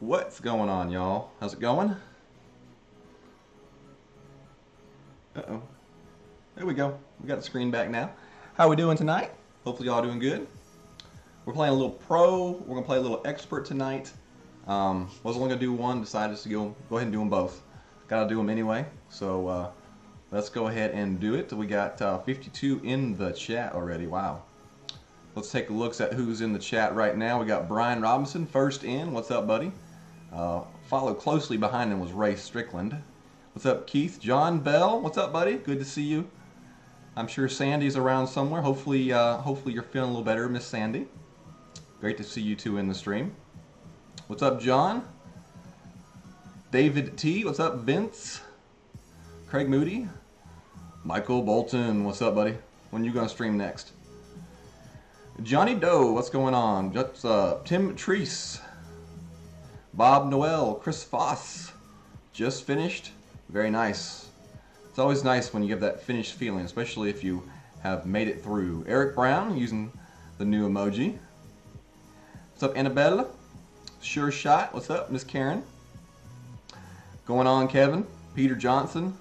What's going on, y'all? How's it going? Uh-oh. There we go. We got the screen back now. How we doing tonight? Hopefully y'all doing good. We're playing a little pro. We're going to play a little expert tonight. Was only going to do one. Decided to go ahead and do them both. Got to do them anyway. So let's go ahead and do it. We got 52 in the chat already. Wow. Let's take a look at who's in the chat right now. We got Brian Robinson first in. What's up, buddy? Followed closely behind him was Ray Strickland. What's up, Keith? John Bell. What's up, buddy? Good to see you. I'm sure Sandy's around somewhere. Hopefully you're feeling a little better, Miss Sandy. Great to see you two in the stream. What's up, John? David T. What's up, Vince? Craig Moody. Michael Bolton. What's up, buddy? When you gonna stream next? Johnny Doe. What's going on? That's Tim Treese. Bob Noel. Chris Foss. Just finished. Very nice. It's always nice when you get that finished feeling, especially if you have made it through. Eric Brown using the new emoji. What's up, Annabelle? Sure Shot. What's up, Miss Karen? Going on, Kevin? Peter Johnson.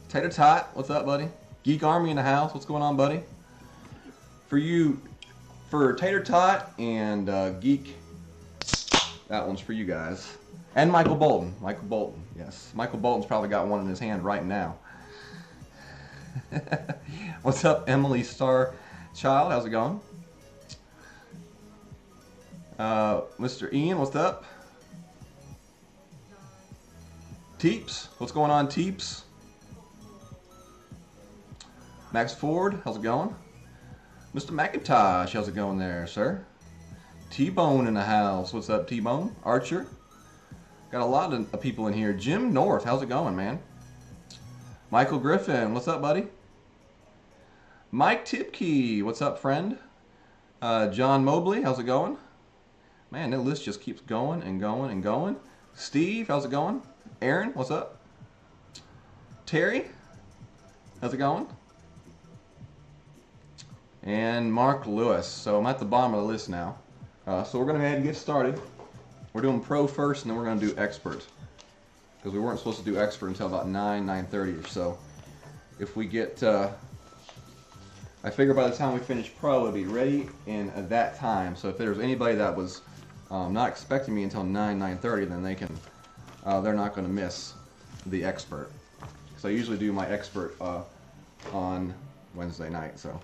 Tater Tot. What's up, buddy? Geek Army in the house. What's going on, buddy? For Tater Tot and Geek, that one's for you guys. And Michael Bolton. Michael Bolton, yes. Michael Bolton's probably got one in his hand right now. What's up, Emily Star Child? How's it going? Mr. Ian, what's up? Teeps, what's going on, Teeps? Max Ford, how's it going? Mr. McIntosh, how's it going there, sir? T-Bone in the house. What's up, T-Bone? Archer. Got a lot of people in here. Jim North, how's it going, man? Michael Griffin, what's up, buddy? Mike Tipke, what's up, friend? John Mobley, how's it going? Man, that list just keeps going and going and going. Steve, how's it going? Aaron, what's up? Terry, how's it going? And Mark Lewis. So I'm at the bottom of the list now. So we're going to go ahead and get started. We're doing pro first, and then we're going to do expert. Because we weren't supposed to do expert until about 9:30 or so. If we get... I figure by the time we finish pro, it'll be ready in at that time. So if there's anybody that was not expecting me until 9:30, then they can... they're not going to miss the expert. So I usually do my expert on Wednesday night, so...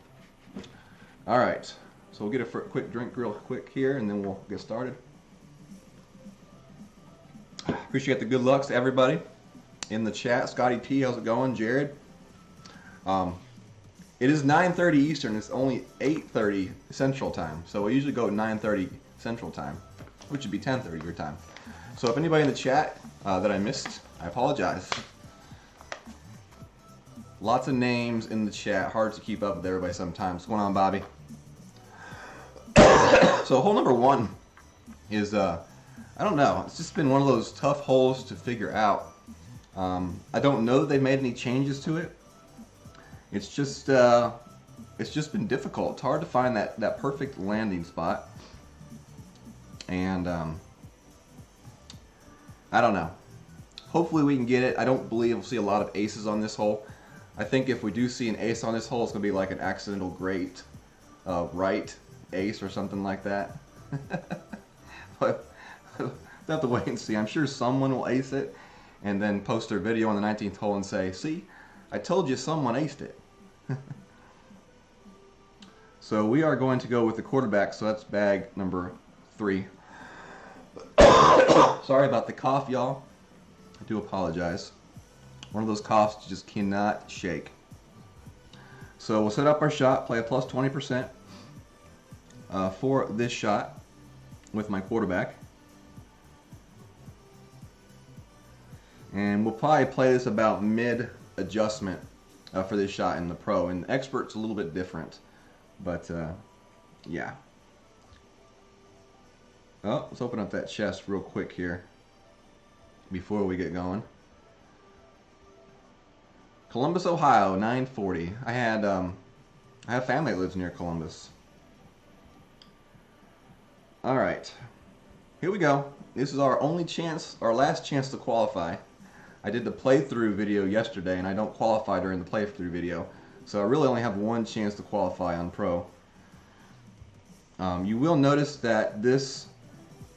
Alright, so we'll get a quick drink real quick here and then we'll get started. Appreciate the good lucks to everybody in the chat. Scotty P, how's it going? Jared. It is 9:30 Eastern, it's only 8:30 Central Time. So we usually go at 9:30 Central Time, which would be 10:30 your time. So if anybody in the chat that I missed, I apologize. Lots of names in the chat. Hard to keep up with everybody sometimes. What's going on, Bobby? So hole number one is, I don't know. It's just been one of those tough holes to figure out. I don't know that they've made any changes to it. It's just been difficult. It's hard to find that perfect landing spot. And I don't know. Hopefully we can get it. I don't believe we'll see a lot of aces on this hole. I think if we do see an ace on this hole, it's going to be like an accidental great right ace or something like that. But we'll have to wait and see. I'm sure someone will ace it and then post their video on the 19th hole and say, see, I told you someone aced it. So we are going to go with the quarterback, so that's bag number 3. Sorry about the cough, y'all. I do apologize. One of those coughs you just cannot shake. So we'll set up our shot, play a plus 20% for this shot with my quarterback. And we'll probably play this about mid-adjustment for this shot in the pro. And the expert's a little bit different. But, yeah. Oh, let's open up that chest real quick here before we get going. Columbus, Ohio, 940. I have family that lives near Columbus. All right. here we go. This is our only chance, our last chance to qualify. I did the playthrough video yesterday, and I don't qualify during the playthrough video. So I really only have one chance to qualify on Pro. You will notice that this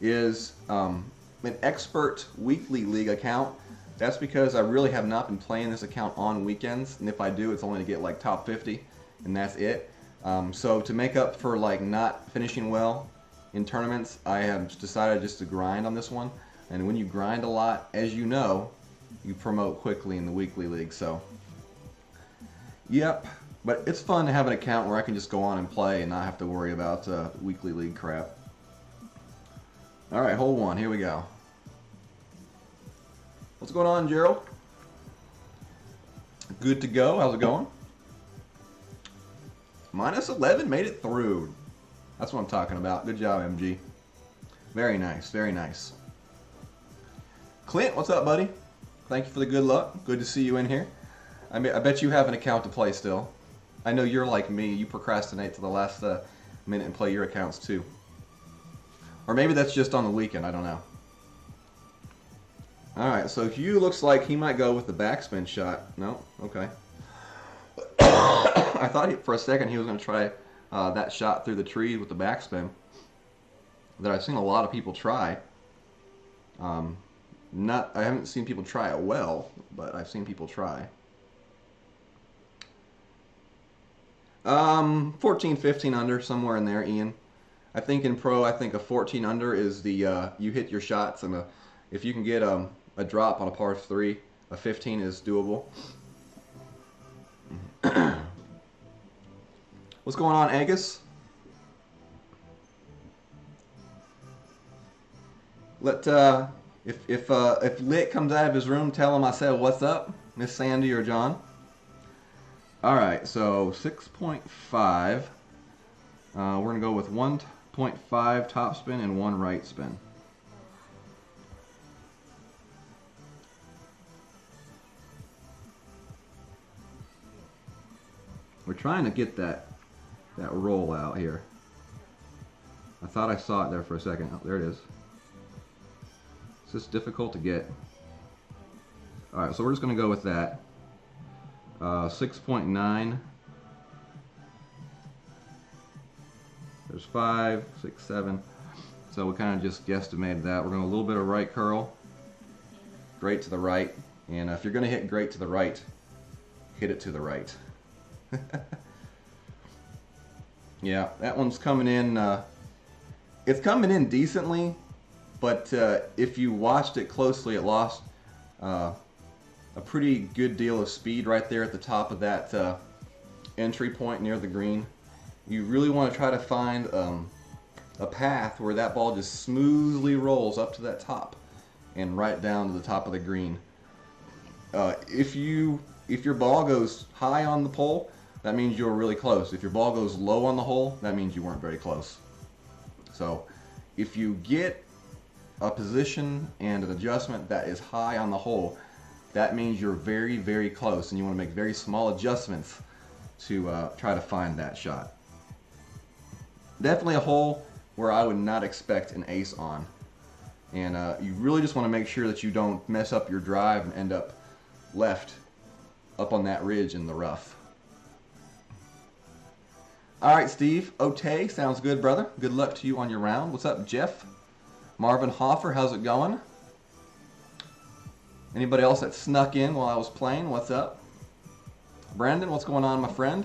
is an expert weekly league account. That's because I really have not been playing this account on weekends, and if I do, it's only to get like top 50, and that's it. So to make up for like not finishing well in tournaments, I have decided just to grind on this one. And when you grind a lot, as you know, you promote quickly in the weekly league. So, yep. But it's fun to have an account where I can just go on and play and not have to worry about weekly league crap. All right, hole one. Here we go. What's going on, Gerald? Good to go. How's it going? Minus 11 made it through. That's what I'm talking about. Good job, MG. Very nice. Very nice. Clint, what's up, buddy? Thank you for the good luck. Good to see you in here. I bet you have an account to play still. I know you're like me. You procrastinate to the last minute and play your accounts too. Or maybe that's just on the weekend. I don't know. Alright, so Hugh looks like he might go with the backspin shot. No? Okay. I thought for a second he was going to try that shot through the trees with the backspin that I've seen a lot of people try. I haven't seen people try it well, but I've seen people try. 14, 15 under, somewhere in there, Ian. I think in Pro, I think a 14 under is the, you hit your shots, and if you can get a drop on a par 3, a 15 is doable. What's going on, Agus? If Lit comes out of his room, tell him I said what's up, Miss Sandy or John. All right, so 6.5. We're gonna go with 1.5 top spin and 1 right spin. We're trying to get that roll out here. I thought I saw it there for a second. Oh, there it is. It's just difficult to get. All right, so we're just gonna go with that. 6.9. There's 5, 6, 7. So we kind of just guesstimated that. We're going to a little bit of right curl, great to the right, and if you're going to hit great to the right, hit it to the right. Yeah, that one's coming in. It's coming in decently, but if you watched it closely, it lost a pretty good deal of speed right there at the top of that entry point near the green. You really want to try to find a path where that ball just smoothly rolls up to that top and right down to the top of the green. If your ball goes high on the pole, that means you're really close. If your ball goes low on the hole, that means you weren't very close. So if you get a position and an adjustment that is high on the hole, that means you're very, very close, and you want to make very small adjustments to try to find that shot. Definitely a hole where I would not expect an ace on. And you really just want to make sure that you don't mess up your drive and end up left up on that ridge in the rough. All right, Steve. Otay, sounds good, brother. Good luck to you on your round. What's up, Jeff? Marvin Hoffer, how's it going? Anybody else that snuck in while I was playing, what's up? Brandon, what's going on, my friend?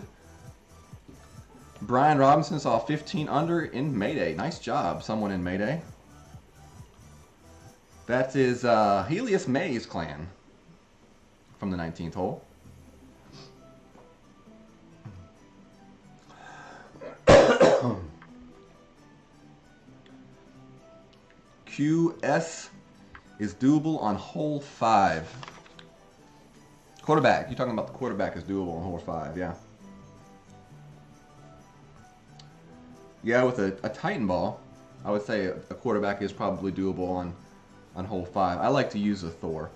Brian Robinson saw 15 under in Mayday. Nice job, someone in Mayday. That is Helios May's clan from the 19th hole. QS is doable on hole 5. Quarterback. You're talking about the quarterback is doable on hole 5, yeah. Yeah, with a Titan ball, I would say a quarterback is probably doable on hole 5. I like to use a Thor.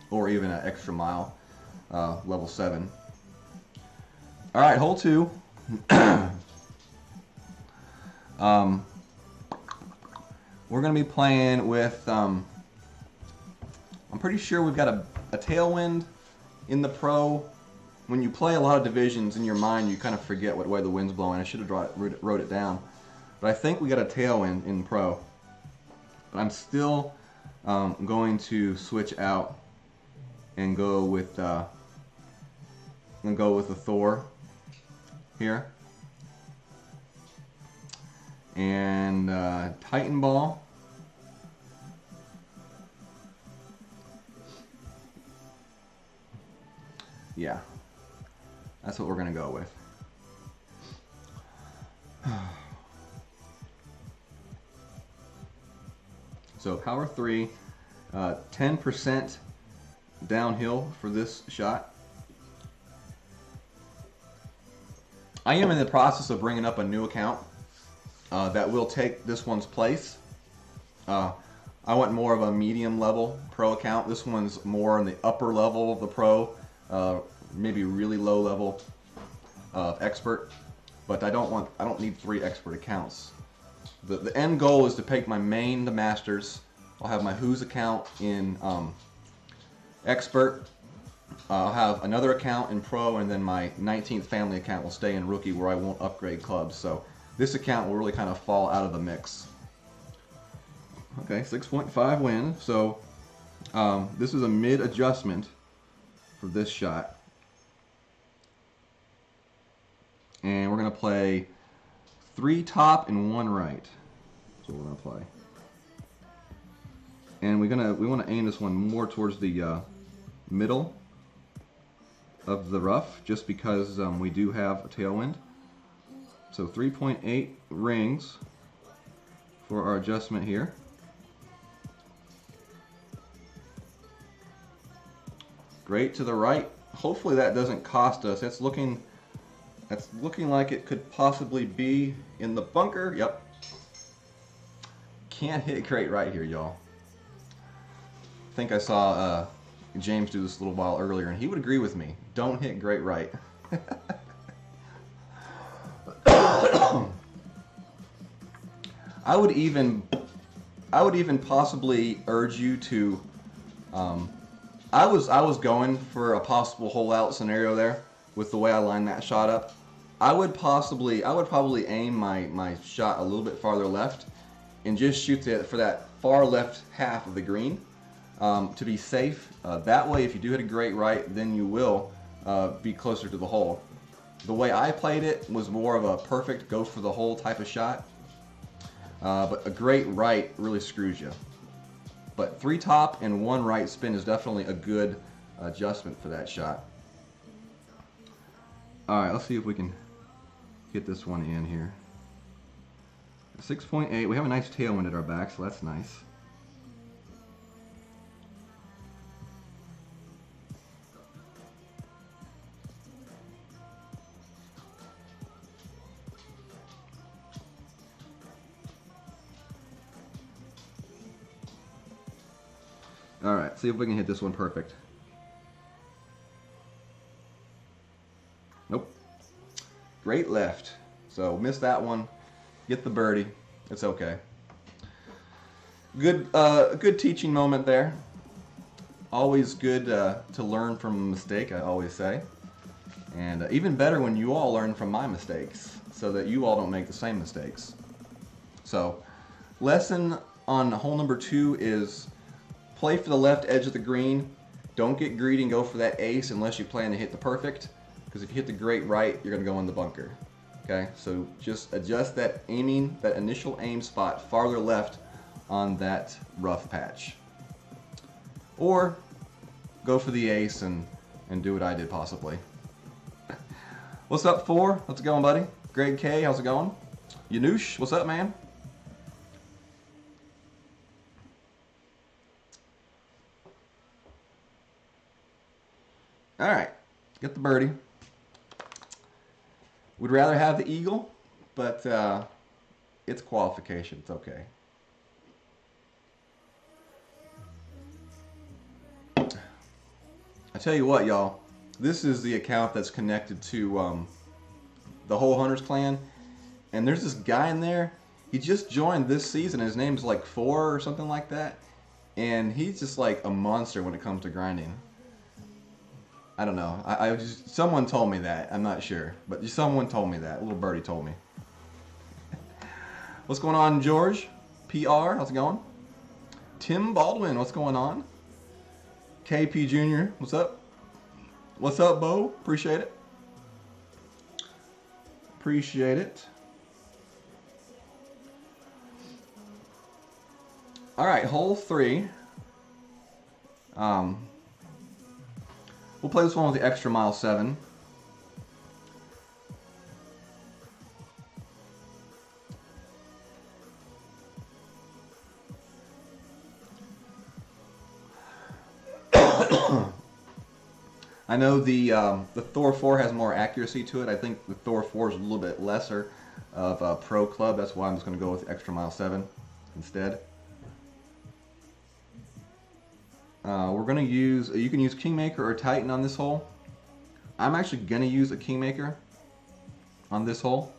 Or even an extra mile, level 7. Alright, hole 2. We're going to be playing with, I'm pretty sure we've got a tailwind in the pro. When you play a lot of divisions in your mind, you kind of forget what way the wind's blowing. I should have wrote it down. But I think we got a tailwind in pro. But I'm still going to switch out and go with the Thor here. And Titan Ball. Yeah. That's what we're going to go with. So power 3, 10% downhill for this shot. I am in the process of bringing up a new account that will take this one's place. I want more of a medium level pro account. This one's more in the upper level of the pro. Maybe really low level of expert, but I don't need 3 expert accounts. The end goal is to take my main, the masters. I'll have my Who's account in expert. I'll have another account in pro, and then my 19th family account will stay in rookie, where I won't upgrade clubs. So this account will really kind of fall out of the mix. Okay, 6.5 win. So this is a mid adjustment for this shot. And we're going to play 3 top and 1 right. That's what we're going to play. And we want to aim this one more towards the middle of the rough, just because we do have a tailwind. So 3.8 rings for our adjustment here. Great to the right. Hopefully that doesn't cost us. That's looking like it could possibly be in the bunker. Yep. Can't hit great right here, y'all. I think I saw James do this a little while earlier, and he would agree with me. Don't hit great right. I would even possibly urge you to. I was going for a possible hole out scenario there with the way I lined that shot up. I would probably aim my shot a little bit farther left and just shoot for that far left half of the green to be safe. That way, if you do hit a great right, then you will be closer to the hole. The way I played it was more of a perfect go for the hole type of shot, but a great right really screws you. But 3 top and 1 right spin is definitely a good adjustment for that shot. All right, let's see if we can get this one in here. 6.8. We have a nice tailwind at our back, so that's nice. All right, see if we can hit this one perfect. Nope. Great left. So missed that one. Get the birdie. It's okay. Good teaching moment there. Always good to learn from a mistake, I always say. And even better when you all learn from my mistakes, so that you all don't make the same mistakes. So, lesson on hole number 2 is play for the left edge of the green. Don't get greedy and go for that ace unless you plan to hit the perfect. Because if you hit the great right, you're going to go in the bunker. Okay, so just adjust that aiming, that initial aim spot farther left on that rough patch. Or go for the ace and do what I did possibly. What's up, 4? How's it going, buddy? Greg K, how's it going? Yanush, what's up, man? All right, get the birdie. Would rather have the eagle, but it's qualification. It's okay. I tell you what, y'all. This is the account that's connected to the whole Hunters clan, and there's this guy in there. He just joined this season. His name's like 4 or something like that. And he's just like a monster when it comes to grinding. I don't know. I just, someone told me that. I'm not sure. But just someone told me that. A little birdie told me. What's going on, George? PR, how's it going? Tim Baldwin, what's going on? KP Jr., what's up? What's up, Bo? Appreciate it. Appreciate it. All right, hole 3. We'll play this one with the extra mile 7. I know the Thor 4 has more accuracy to it. I think the Thor 4 is a little bit lesser of a pro club. That's why I'm just going to go with extra mile 7 instead. We're going to use, you can use Kingmaker or Titan on this hole. I'm actually going to use a Kingmaker on this hole.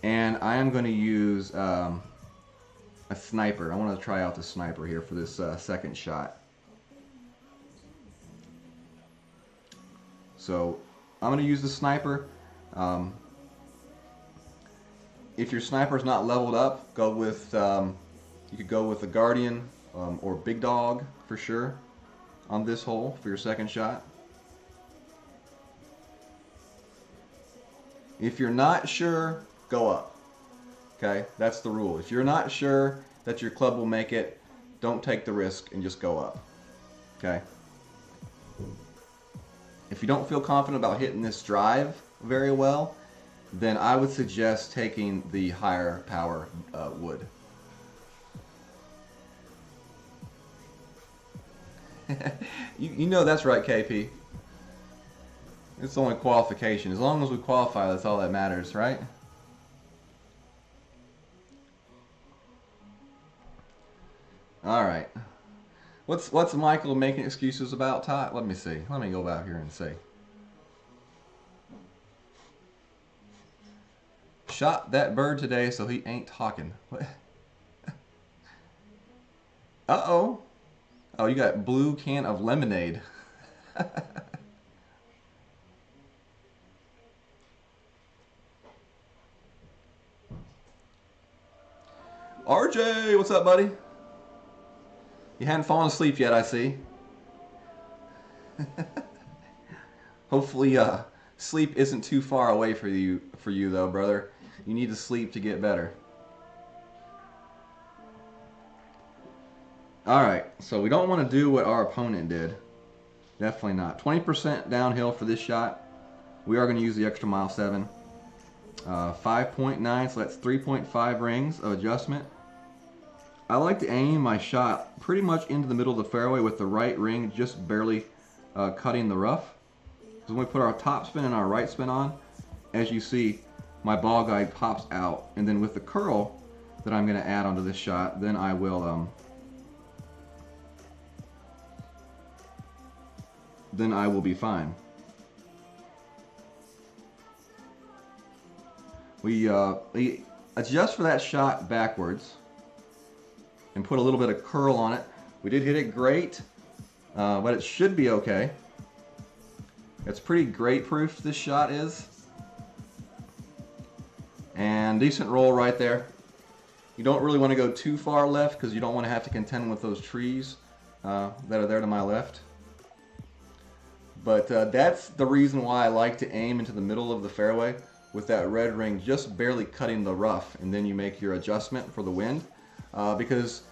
And I am going to use a Sniper. I want to try out the Sniper here for this second shot. So I'm going to use the Sniper. If your Sniper is not leveled up, go with, you could go with the Guardian or Big Dog for sure on this hole for your second shot. If you're not sure, go up. Okay, that's the rule. If you're not sure that your club will make it, don't take the risk and just go up. Okay. If you don't feel confident about hitting this drive very well, then I would suggest taking the higher power wood. you know that's right, KP. It's only qualification. As long as we qualify, that's all that matters, right? All right. What's Michael making excuses about, Todd? Let me see. Let me go back here and see. Shot that bird today, so he ain't talking. What? Uh-oh. Oh, you got blue can of lemonade. RJ, what's up, buddy? You hadn't fallen asleep yet, I see. Hopefully, sleep isn't too far away for you though, brother. You need to sleep to get better. All right, so we don't want to do what our opponent did. Definitely not. 20% downhill for this shot. We are going to use the extra mile 7. 5.9, so that's 3.5 rings of adjustment. I like to aim my shot pretty much into the middle of the fairway with the right ring just barely cutting the rough. So when we put our top spin and our right spin on, as you see, my ball guide pops out. And then with the curl that I'm going to add onto this shot, then I will be fine. We adjust for that shot backwards and put a little bit of curl on it. We did hit it great, but it should be okay. It's pretty great proof, this shot is. And decent roll right there. You don't really want to go too far left because you don't want to have to contend with those trees that are there to my left. But that's the reason why I like to aim into the middle of the fairway with that red ring just barely cutting the rough, and then you make your adjustment for the wind. Because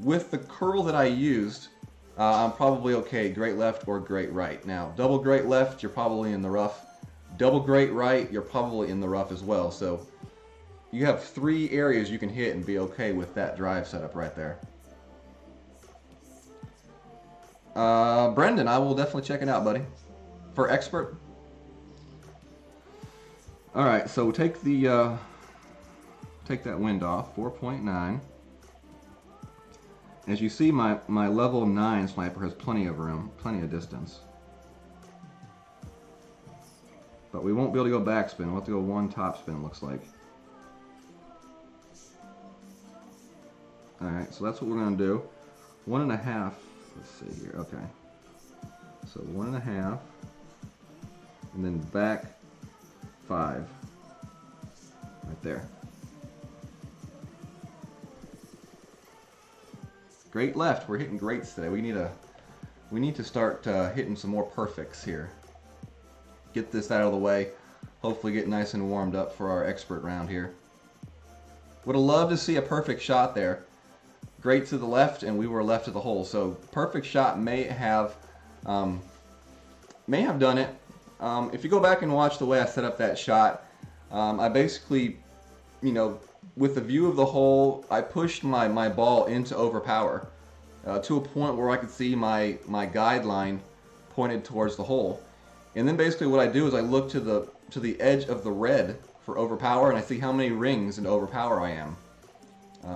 with the curl that I used, I'm probably okay, great left or great right. Now, double great left, you're probably in the rough. Double great right, you're probably in the rough as well. So you have 3 areas you can hit and be okay with that drive setup right there. Brendan, I will definitely check it out, buddy. For expert. All right, so take the take that wind off. 4.9. As you see, my level 9 sniper has plenty of room, plenty of distance. But we won't be able to go backspin. We'll have to go one top spin, it looks like. All right, so that's what we're gonna do. 1.5. Let's see here. Okay. So 1.5, and then back 5. Right there. Great left. We're hitting greats today. We need to start hitting some more perfects here. Get this out of the way. Hopefully get nice and warmed up for our expert round here. Would have loved to see a perfect shot there. Great to the left, and we were left of the hole. So perfect shot may have done it. If you go back and watch the way I set up that shot, I basically, you know, with the view of the hole, I pushed my ball into overpower to a point where I could see my guideline pointed towards the hole. And then basically what I do is I look to the edge of the red for overpower, and I see how many rings into overpower I am.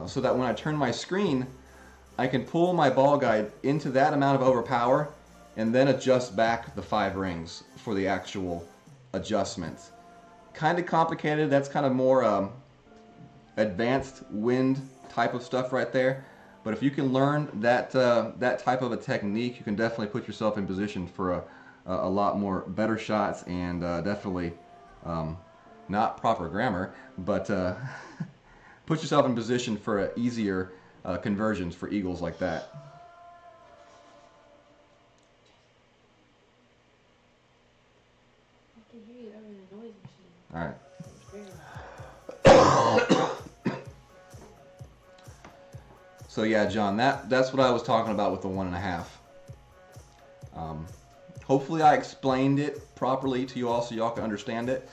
So that when I turn my screen, I can pull my ball guide into that amount of overpower and then adjust back the 5 rings for the actual adjustments. Kind of complicated. That's kind of more advanced wind type of stuff right there. But if you can learn that that type of a technique, you can definitely put yourself in position for a lot more better shots, and definitely not proper grammar, but put yourself in position for easier conversions for eagles like that. I can hear you over the noise machine. All right. So yeah, John, that's what I was talking about with the 1.5. Hopefully I explained it properly to you all so y'all can understand it.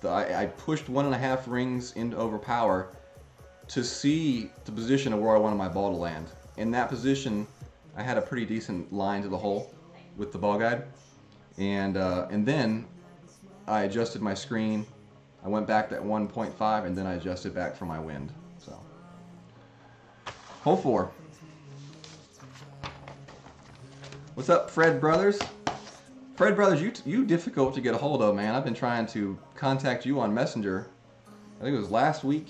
I pushed 1.5 rings into overpower to see the position of where I wanted my ball to land. In that position, I had a pretty decent line to the hole with the ball guide, and then I adjusted my screen. I went back to 1.5, and then I adjusted back for my wind. So, hole 4. What's up, Fred Brothers? Fred Brothers, you difficult to get a hold of, man. I've been trying to contact you on Messenger. I think it was last week.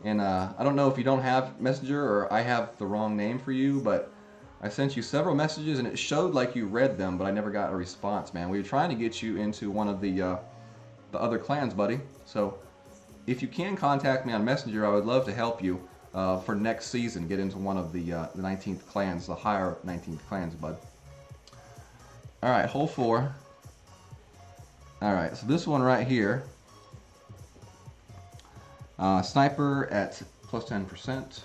And I don't know if you don't have Messenger or I have the wrong name for you, but I sent you several messages and it showed like you read them, but I never got a response, man. We were trying to get you into one of the other clans, buddy. So if you can contact me on Messenger, I would love to help you for next season. Get into one of the 19th clans, the higher 19th clans, bud. All right, hole 4. All right, so this one right here, sniper at plus 10%.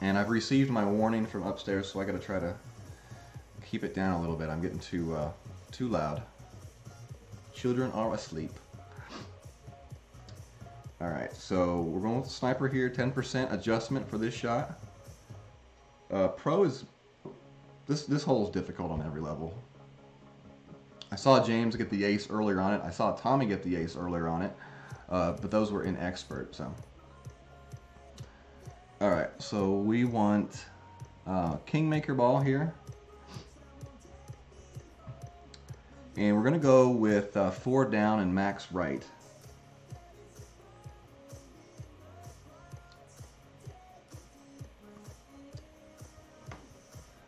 And I've received my warning from upstairs, so I gotta try to keep it down a little bit. I'm getting too loud. Children are asleep. All right, so we're going with the sniper here, 10% adjustment for this shot. Pro is, this hole is difficult on every level. I saw James get the ace earlier on it. I saw Tommy get the ace earlier on it, but those were in expert, so. All right, so we want Kingmaker ball here. And we're gonna go with 4 down and max right.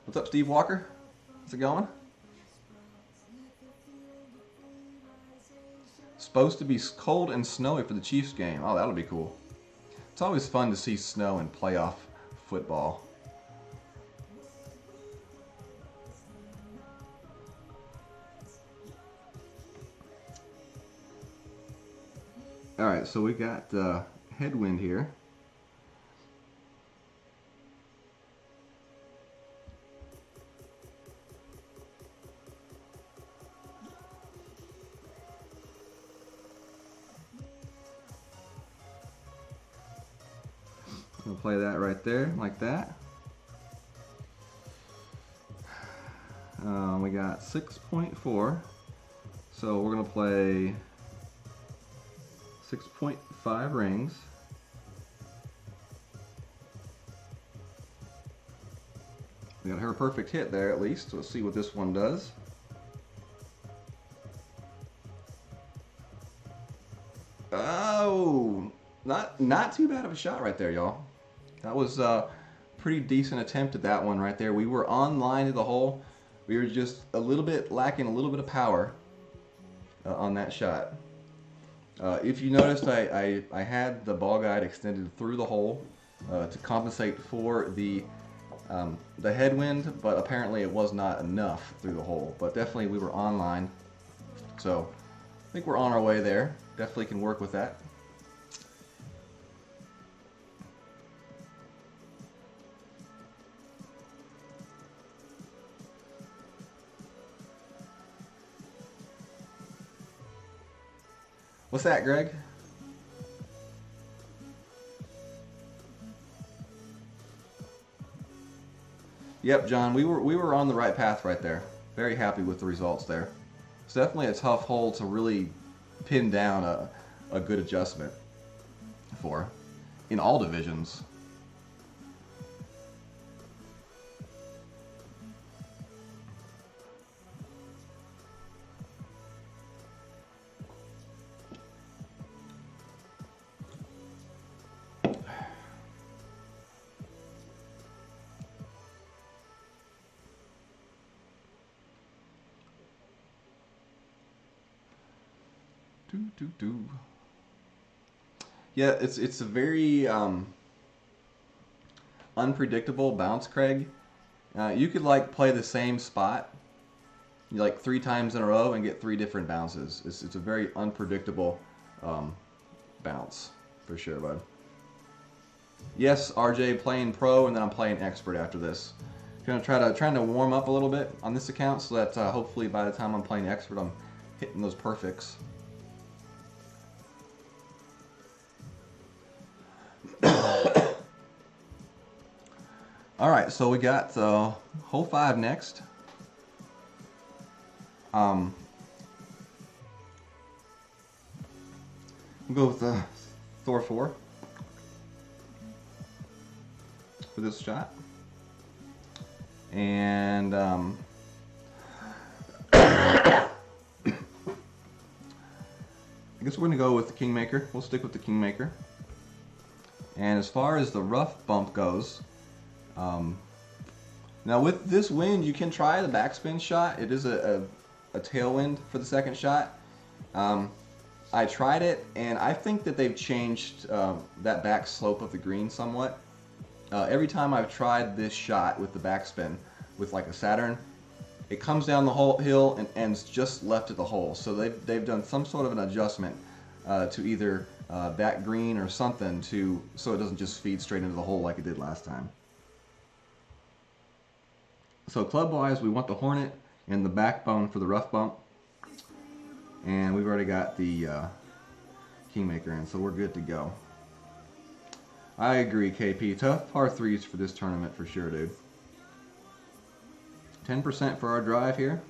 What's up, Steve Walker? How's it going? Supposed to be cold and snowy for the Chiefs game. Oh, that'll be cool. It's always fun to see snow in playoff football. All right, so we got headwind here. We'll play that right there, like that. We got 6.4, so we're gonna play 6.5 rings. We got her perfect hit there at least. So let's see what this one does. Oh, not not too bad of a shot right there, y'all. That was a pretty decent attempt at that one right there. We were on line to the hole. We were just a little bit lacking a little bit of power on that shot. If you noticed, I had the ball guide extended through the hole to compensate for the headwind, but apparently it was not enough through the hole. But definitely we were on line, so I think we're on our way there. Definitely can work with that. What's that, Greg? Yep, John, we were on the right path right there. Very happy with the results there. It's definitely a tough hole to really pin down a good adjustment for in all divisions. Yeah, it's a very unpredictable bounce, Craig. You could like play the same spot like 3 times in a row and get 3 different bounces. It's a very unpredictable bounce for sure, bud. Yes, RJ, playing pro, and then I'm playing expert after this. Gonna trying to warm up a little bit on this account so that hopefully by the time I'm playing expert, I'm hitting those perfects. All right, so we got hole 5 next. We'll go with the Thor 4 for this shot. And I guess we're gonna go with the Kingmaker. We'll stick with the Kingmaker. And as far as the rough bump goes, now with this wind, you can try the backspin shot. It is a tailwind for the second shot. I tried it, and I think that they've changed that back slope of the green somewhat. Every time I've tried this shot with the backspin, with like a Saturn, it comes down the whole hill and ends just left of the hole. So they've done some sort of an adjustment to either back green or something so it doesn't just feed straight into the hole like it did last time. So club-wise, we want the Hornet and the backbone for the rough bump. And we've already got the Kingmaker in, so we're good to go. I agree, KP. Tough par 3s for this tournament for sure, dude. 10% for our drive here.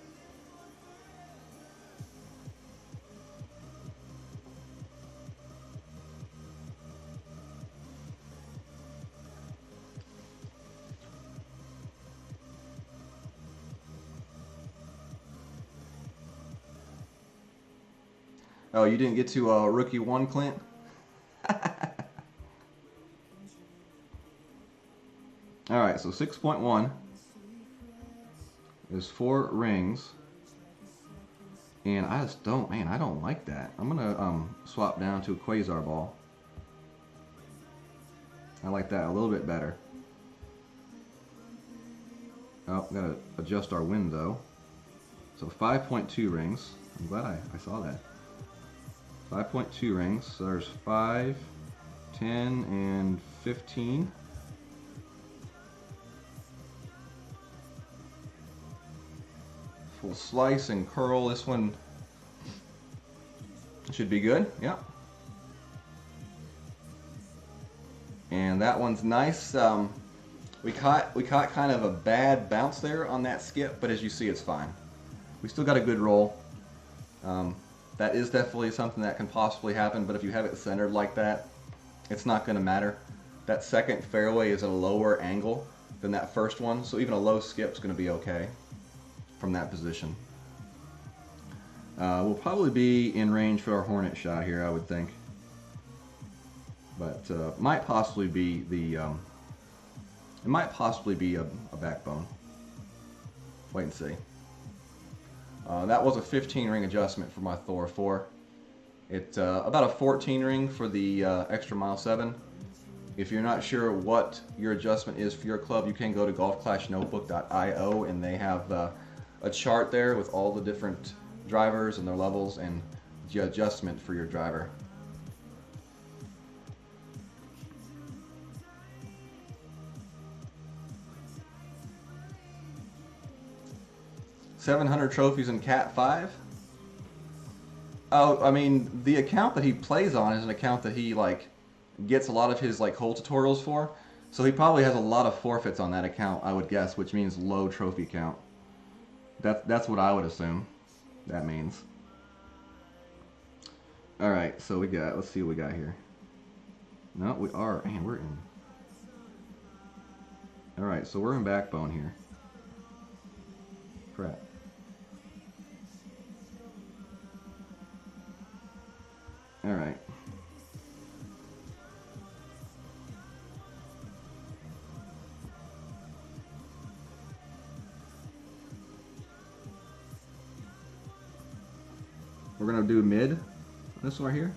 Oh, you didn't get to rookie 1, Clint? Alright, so 6.1 is 4 rings. And I just don't, man, I don't like that. I'm going to swap down to a Quasar ball. I like that a little bit better. Oh, got to adjust our wind though. So 5.2 rings. I'm glad I saw that. 5.2 rings, so there's 5, 10, and 15. Full slice and curl, this one should be good, yeah. And that one's nice. We caught kind of a bad bounce there on that skip, but as you see, it's fine. We still got a good roll. That is definitely something that can possibly happen, but if you have it centered like that, it's not going to matter. That second fairway is at a lower angle than that first one, so even a low skip is going to be okay from that position. We'll probably be in range for our Hornet shot here, I would think. but might possibly be the it might possibly be a backbone. Wait and see. That was a 15 ring adjustment for my Thor 4. It's about a 14 ring for the Extra Mile 7. If you're not sure what your adjustment is for your club, you can go to golfclashnotebook.io and they have a chart there with all the different drivers and their levels and the adjustment for your driver. $700 trophies in Cat 5. Oh, I mean, the account that he plays on is an account that he like gets a lot of his like hole tutorials for. So he probably has a lot of forfeits on that account, I would guess, which means low trophy count. That's what I would assume that means. All right, so let's see what we got here. No, man, we're in. All right, so we're in backbone here. Crap. All right. We're gonna do mid. This one right here.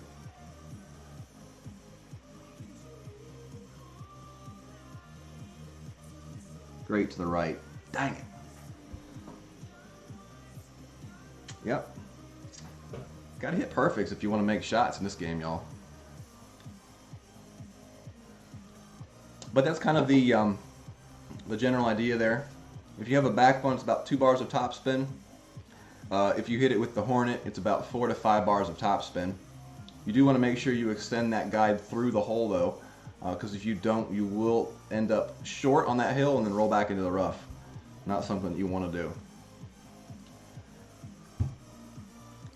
Great to the right. Dang it. Yep. Gotta hit perfects if you want to make shots in this game, y'all. But that's kind of the general idea there. If you have a backbone, it's about 2 bars of topspin. If you hit it with the Hornet, it's about 4 to 5 bars of topspin. You do want to make sure you extend that guide through the hole though, because if you don't, you will end up short on that hill and then roll back into the rough. Not something that you want to do.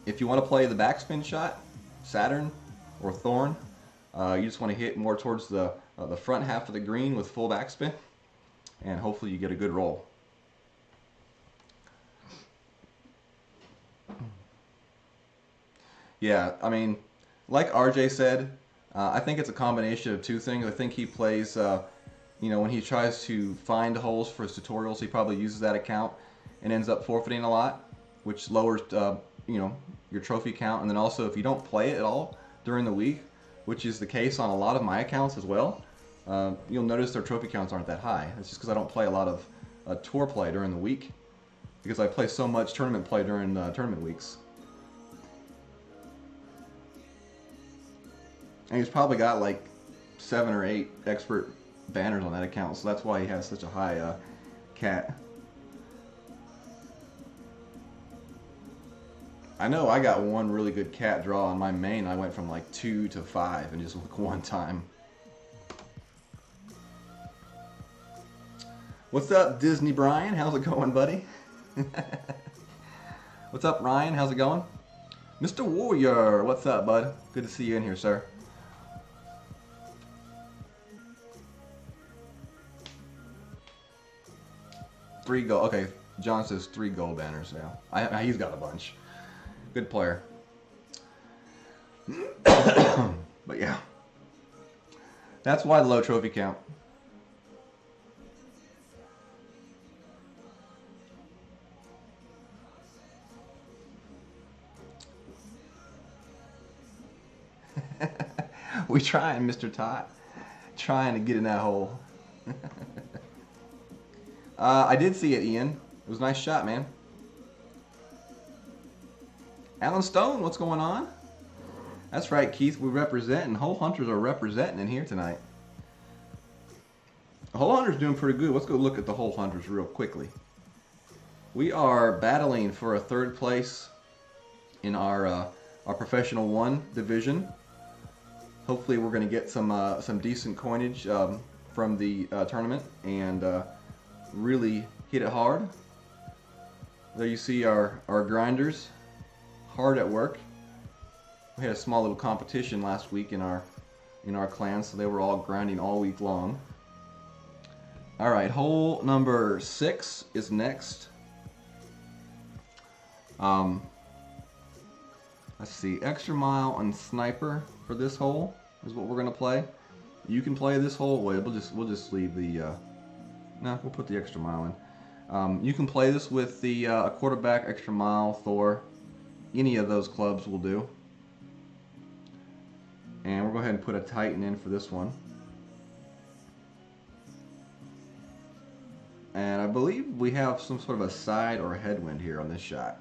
If you want to play the backspin shot, Saturn or Thorn, you just want to hit more towards the front half of the green with full backspin, and hopefully you get a good roll. Yeah, I mean, like RJ said, I think it's a combination of two things. I think he plays, you know, when he tries to find holes for his tutorials, he probably uses that account and ends up forfeiting a lot, which lowers, you know, your trophy count. And then also, if you don't play it at all during the week, which is the case on a lot of my accounts as well, you'll notice their trophy counts aren't that high. It's just because I don't play a lot of tour play during the week, because I play so much tournament play during tournament weeks. And he's probably got like 7 or 8 expert banners on that account, so that's why he has such a high cat. I know I got one really good cat draw on my main. I went from like 2 to 5 in just like one time. What's up, Disney Brian? How's it going, buddy? What's up, Ryan? How's it going? Mr. Warrior, what's up, bud? Good to see you in here, sir. Three gold. Okay, John says 3 gold banners now. He's got a bunch. Good player. But yeah, that's why the low trophy count. We trying, Mr. Tot. Trying to get in that hole. I did see it, Ian. It was a nice shot, man. Alan Stone, what's going on? That's right, Keith. We representing. Hole Hunters are representing in here tonight. The Hole Hunters doing pretty good. Let's go look at the Hole Hunters real quickly. We are battling for a 3rd place in our Professional 1 division. Hopefully, we're going to get some decent coinage from the tournament and really hit it hard. There you see our grinders hard at work. We had a small little competition last week in our clan, so they were all grinding all week long. All right, hole number 6 is next. Let's see, extra mile and sniper for this hole. is what we're gonna play. You can play this hole. Wait, we'll just leave the. No, we'll put the extra mile in. You can play this with the quarterback, extra mile, Thor. Any of those clubs will do. And we'll go ahead and put a Titan in for this one. And I believe we have some sort of a side or a headwind here on this shot.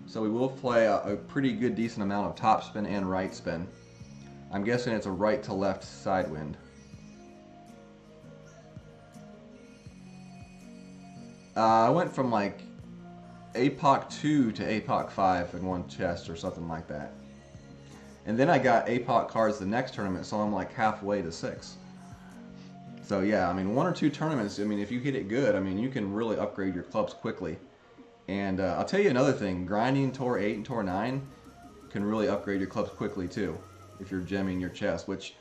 So we will play a pretty good, decent amount of top spin and right spin. I'm guessing it's a right to left side wind. I went from like APOC 2 to APOC 5 in one chest or something like that. And then I got APOC cards the next tournament, so I'm like halfway to 6. So yeah, I mean, 1 or 2 tournaments, I mean, if you hit it good, I mean, you can really upgrade your clubs quickly. And I'll tell you another thing, grinding Tour 8 and Tour 9 can really upgrade your clubs quickly too, if you're gemming your chest, which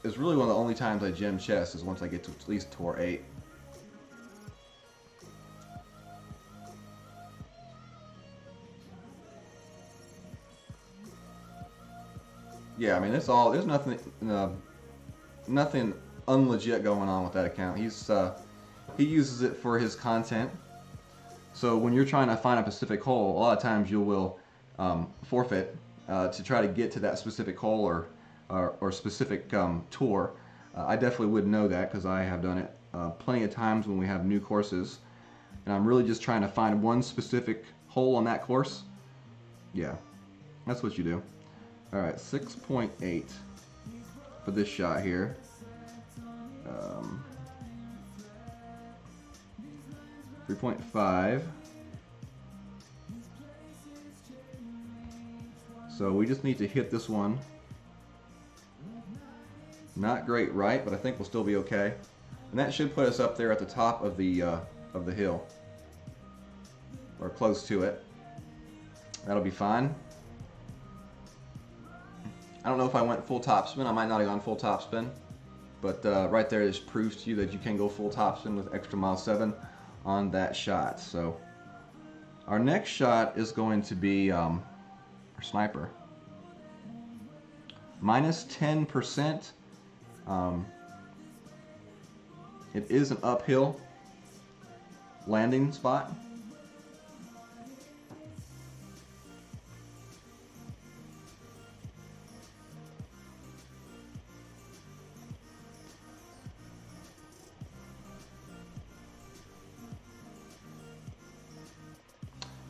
is really one of the only times I gem chests is once I get to at least Tour 8. Yeah, I mean, there's nothing nothing unlegit going on with that account. He uses it for his content. So when you're trying to find a specific hole, a lot of times you will forfeit to try to get to that specific hole or specific tour. I definitely would know that because I have done it plenty of times when we have new courses, and I'm really just trying to find one specific hole on that course. Yeah, that's what you do. All right, 6.8 for this shot here. 3.5. So we just need to hit this one. Not great right, but I think we'll still be okay. And that should put us up there at the top of the hill, or close to it. That'll be fine. I don't know if I went full topspin. I might not have gone full topspin. But right there just proves to you that you can go full topspin with extra mile 7 on that shot. So our next shot is going to be our sniper. Minus 10%. It is an uphill landing spot.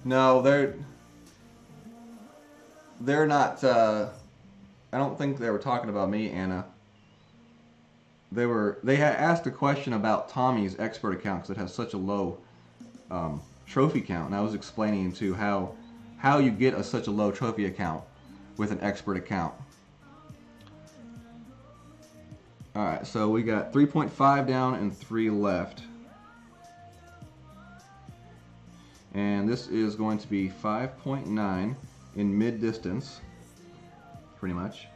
No, they're not. I don't think they were talking about me, Anna. They had asked a question about Tommy's expert account because it has such a low trophy count, and I was explaining to how you get such a low trophy account with an expert account. All right, so we got 3.5 down and 3 left. And this is going to be 5.9 in mid distance, pretty much.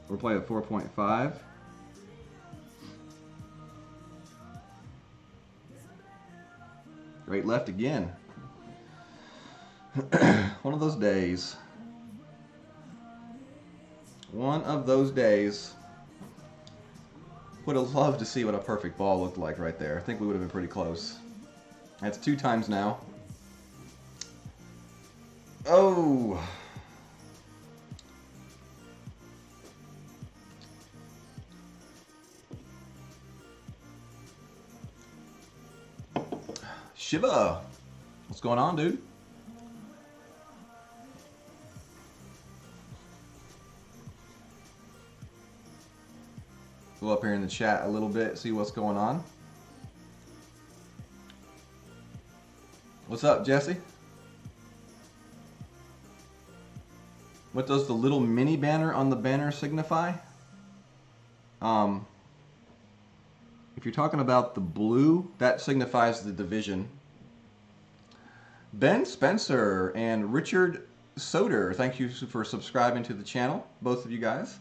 We'll play at 4.5. Great left again. One of those days. One of those days. Would have loved to see what a perfect ball looked like right there. I think we would have been pretty close. That's 2 times now. Oh! Shiva! What's going on, dude? Go up here in the chat a little bit, see what's going on. What's up, Jesse? What does the little mini banner on the banner signify? If you're talking about the blue, that signifies the division. Ben Spencer and Richard Soder, thank you for subscribing to the channel, both of you guys.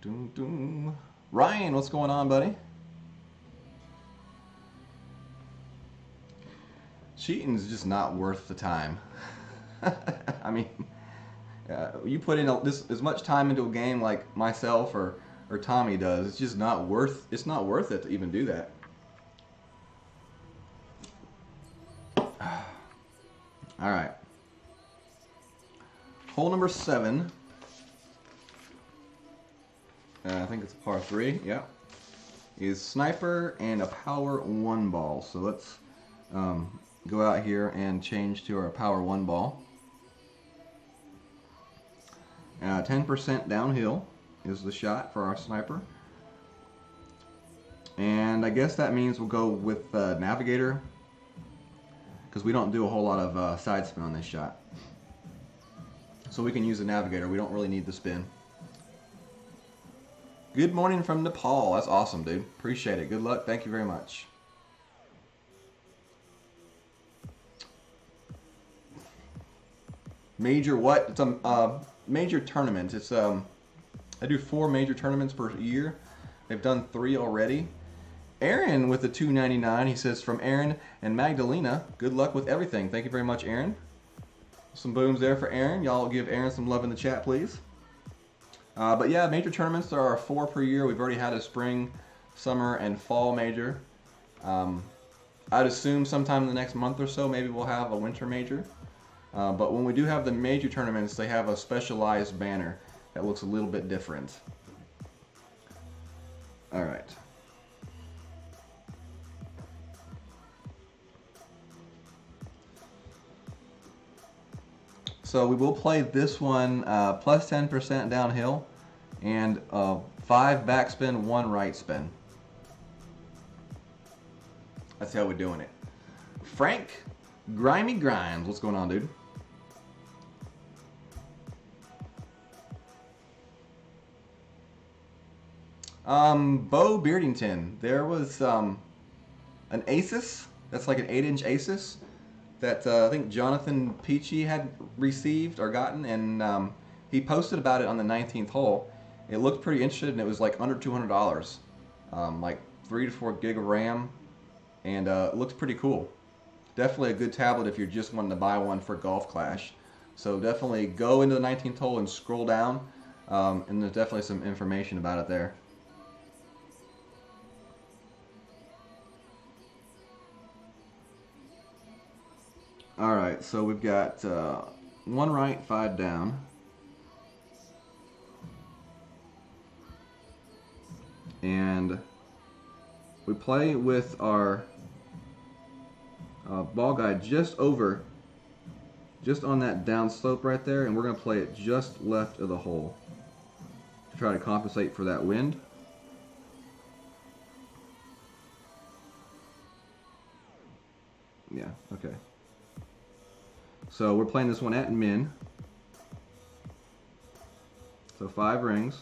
Doom, doom. Ryan, what's going on, buddy? Cheating's just not worth the time. I mean, you put in as much time into a game like myself or Tommy does, it's just not worth. It's not worth it to even do that. All right. Hole number 7. I think it's a par 3. Yeah. Is sniper and a power 1 ball. So let's go out here and change to our power 1 ball. 10% downhill is the shot for our sniper. And I guess that means we'll go with navigator, because we don't do a whole lot of side spin on this shot. So we can use the navigator. We don't really need the spin. Good morning from Nepal. That's awesome, dude. Appreciate it. Good luck. Thank you very much. Major what? It's a major tournament. It's I do 4 major tournaments per year. They've done 3 already. Aaron with the $2.99. He says, from Aaron and Magdalena, good luck with everything. Thank you very much, Aaron. Some booms there for Aaron. Y'all give Aaron some love in the chat, please. But yeah, major tournaments, there are 4 per year. We've already had a spring, summer, and fall major. I'd assume sometime in the next month or so, maybe we'll have a winter major. But when we do have the major tournaments, they have a specialized banner that looks a little bit different. All right. So we will play this one plus 10% downhill and 5 backspin, 1 right spin. That's how we're doing it. Frank Grimy Grimes, what's going on, dude? Bo Beardington, there was an Asus, that's like an 8-inch Asus that I think Jonathan Peachy had received or gotten, and he posted about it on the 19th hole. It looked pretty interesting, and it was like under $200, like 3 to 4 gig of RAM, and it looks pretty cool. Definitely a good tablet if you're just wanting to buy one for Golf Clash. So definitely go into the 19th hole and scroll down, and there's definitely some information about it there. Alright, so we've got 1 right, 5 down. And we play with our ball guide just on that down slope right there, and we're going to play it just left of the hole to try to compensate for that wind. Yeah, okay. So we're playing this one at min. So 5 rings.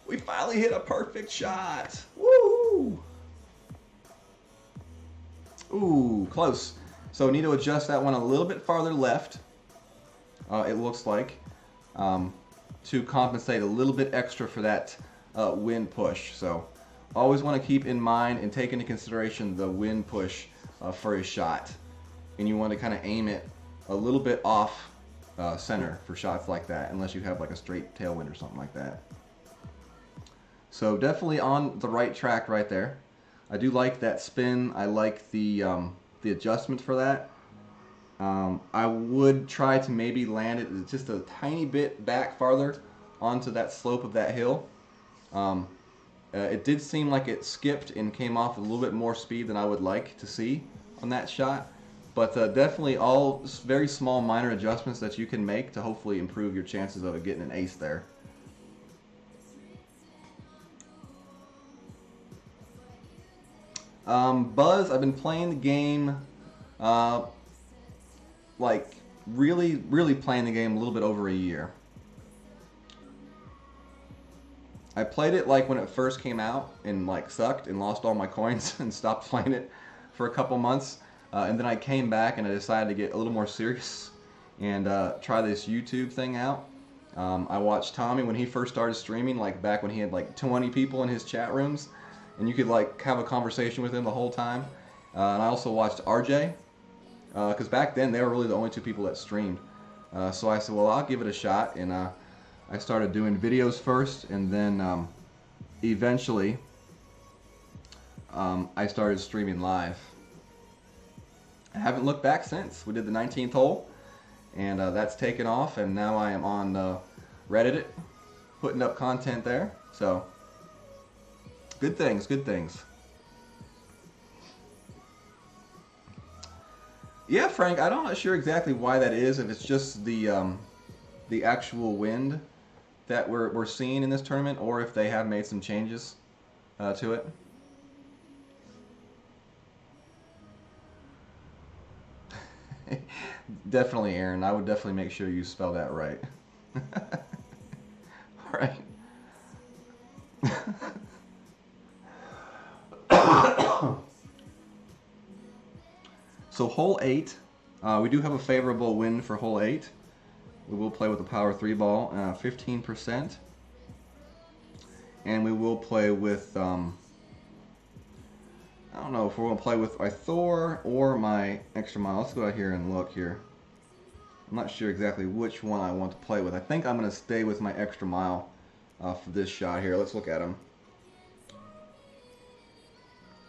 We finally hit a perfect shot. Woo! Ooh, close. So need to adjust that one a little bit farther left, it looks like, to compensate a little bit extra for that wind push. So always want to keep in mind and take into consideration the wind push for a shot. And you want to kind of aim it a little bit off center for shots like that, unless you have like a straight tailwind or something like that. So definitely on the right track right there. I do like that spin. I like the adjustment for that. I would try to maybe land it just a tiny bit back farther onto that slope of that hill. It did seem like it skipped and came off a little bit more speed than I would like to see on that shot. But definitely all very small minor adjustments that you can make to hopefully improve your chances of getting an ace there. Buzz, I've been playing the game, like really playing the game a little bit over a year. I played it like when it first came out and like sucked and lost all my coins and stopped playing it for a couple months. And then I came back and I decided to get a little more serious and try this YouTube thing out. I watched Tommy when he first started streaming, like back when he had like 20 people in his chat rooms, and you could like have a conversation with him the whole time. And I also watched RJ, because back then they were really the only two people that streamed. So I said, well, I'll give it a shot, and I started doing videos first, and then eventually I started streaming live. I haven't looked back since. We did the 19th hole, and that's taken off, and now I am on Reddit, putting up content there. So good things, good things. Yeah, Frank, I'm not sure exactly why that is. If it's just the actual wind that we're seeing in this tournament, or if they have made some changes to it. Definitely, Aaron. I would definitely make sure you spell that right. All right. So hole 8, we do have a favorable wind for hole 8. We will play with a power 3 ball, 15%. And we will play with, I don't know if we're going to play with my Thor or my extra mile. Let's go out here and look here. I'm not sure exactly which one I want to play with. I think I'm going to stay with my extra mile for this shot here. Let's look at them.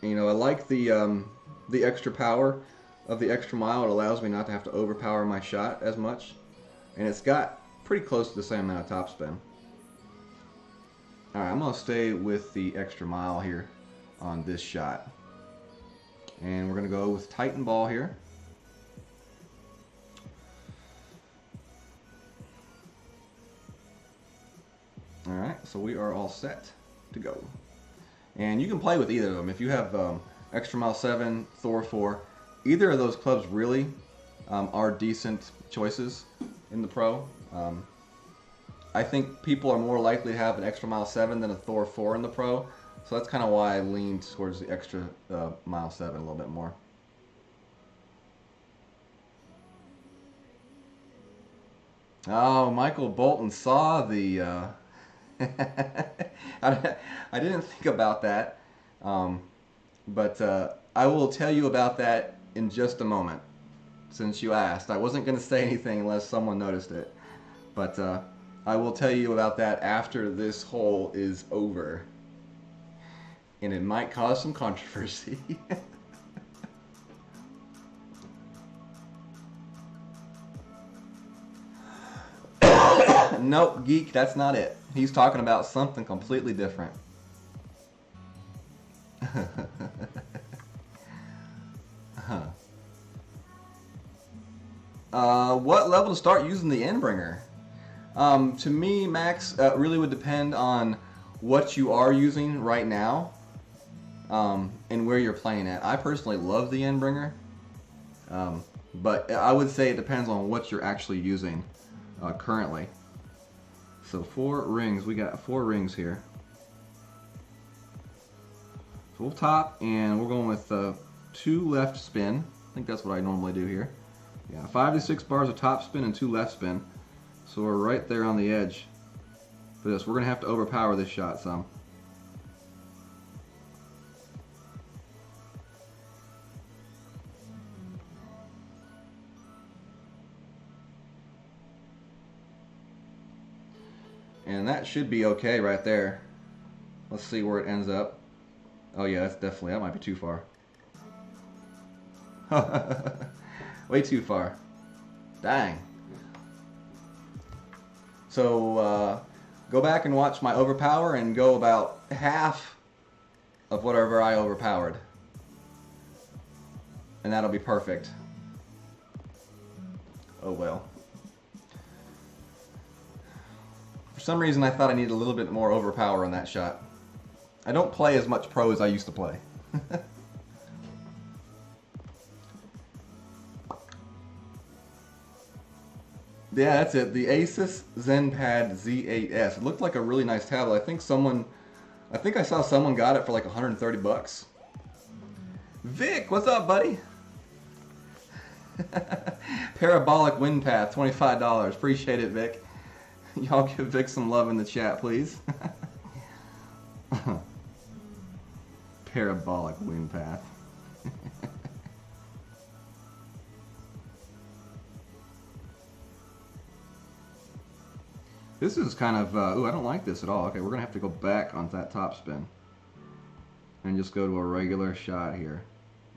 You know, I like the extra power of the extra mile. It allows me not to have to overpower my shot as much. And it's got pretty close to the same amount of topspin. Alright, I'm going to stay with the extra mile here on this shot. And we're going to go with Titan ball here. Alright, so we are all set to go. And you can play with either of them. If you have extra mile 7, Thor 4, either of those clubs really are decent choices in the pro. I think people are more likely to have an extra mile 7 than a Thor 4 in the pro. So that's kind of why I leaned towards the extra mile 7 a little bit more. Oh, Michael Bolton saw the... I didn't think about that. But I will tell you about that in just a moment, since you asked. I wasn't going to say anything unless someone noticed it. But I will tell you about that after this hole is over. And it might cause some controversy. Nope, geek, that's not it. He's talking about something completely different. What level to start using the Endbringer? To me, Max, really would depend on what you are using right now and where you're playing at. I personally love the Endbringer, but I would say it depends on what you're actually using currently. So 4 rings, we got 4 rings here. Full top, and we're going with 2 left spin. I think that's what I normally do here. Yeah, 5 to 6 bars of top spin and 2 left spin. So we're right there on the edge for this. We're going to have to overpower this shot some. And that should be okay right there. Let's see where it ends up. Oh yeah, that's definitely, that might be too far. Way too far. Dang. So go back and watch my overpower and go about half of whatever I overpowered. And that'll be perfect. Oh well. For some reason I thought I needed a little bit more overpower on that shot. I don't play as much pro as I used to play. Yeah, that's it. The Asus ZenPad Z8S. It looked like a really nice tablet. I think I saw someone got it for like 130 bucks. Vic, what's up, buddy? Parabolic wind path, $25. Appreciate it, Vic. Y'all give Vic some love in the chat, please. Parabolic wind path. This is kind of, ooh, I don't like this at all. Okay, we're going to have to go back on that top spin. And just go to a regular shot here.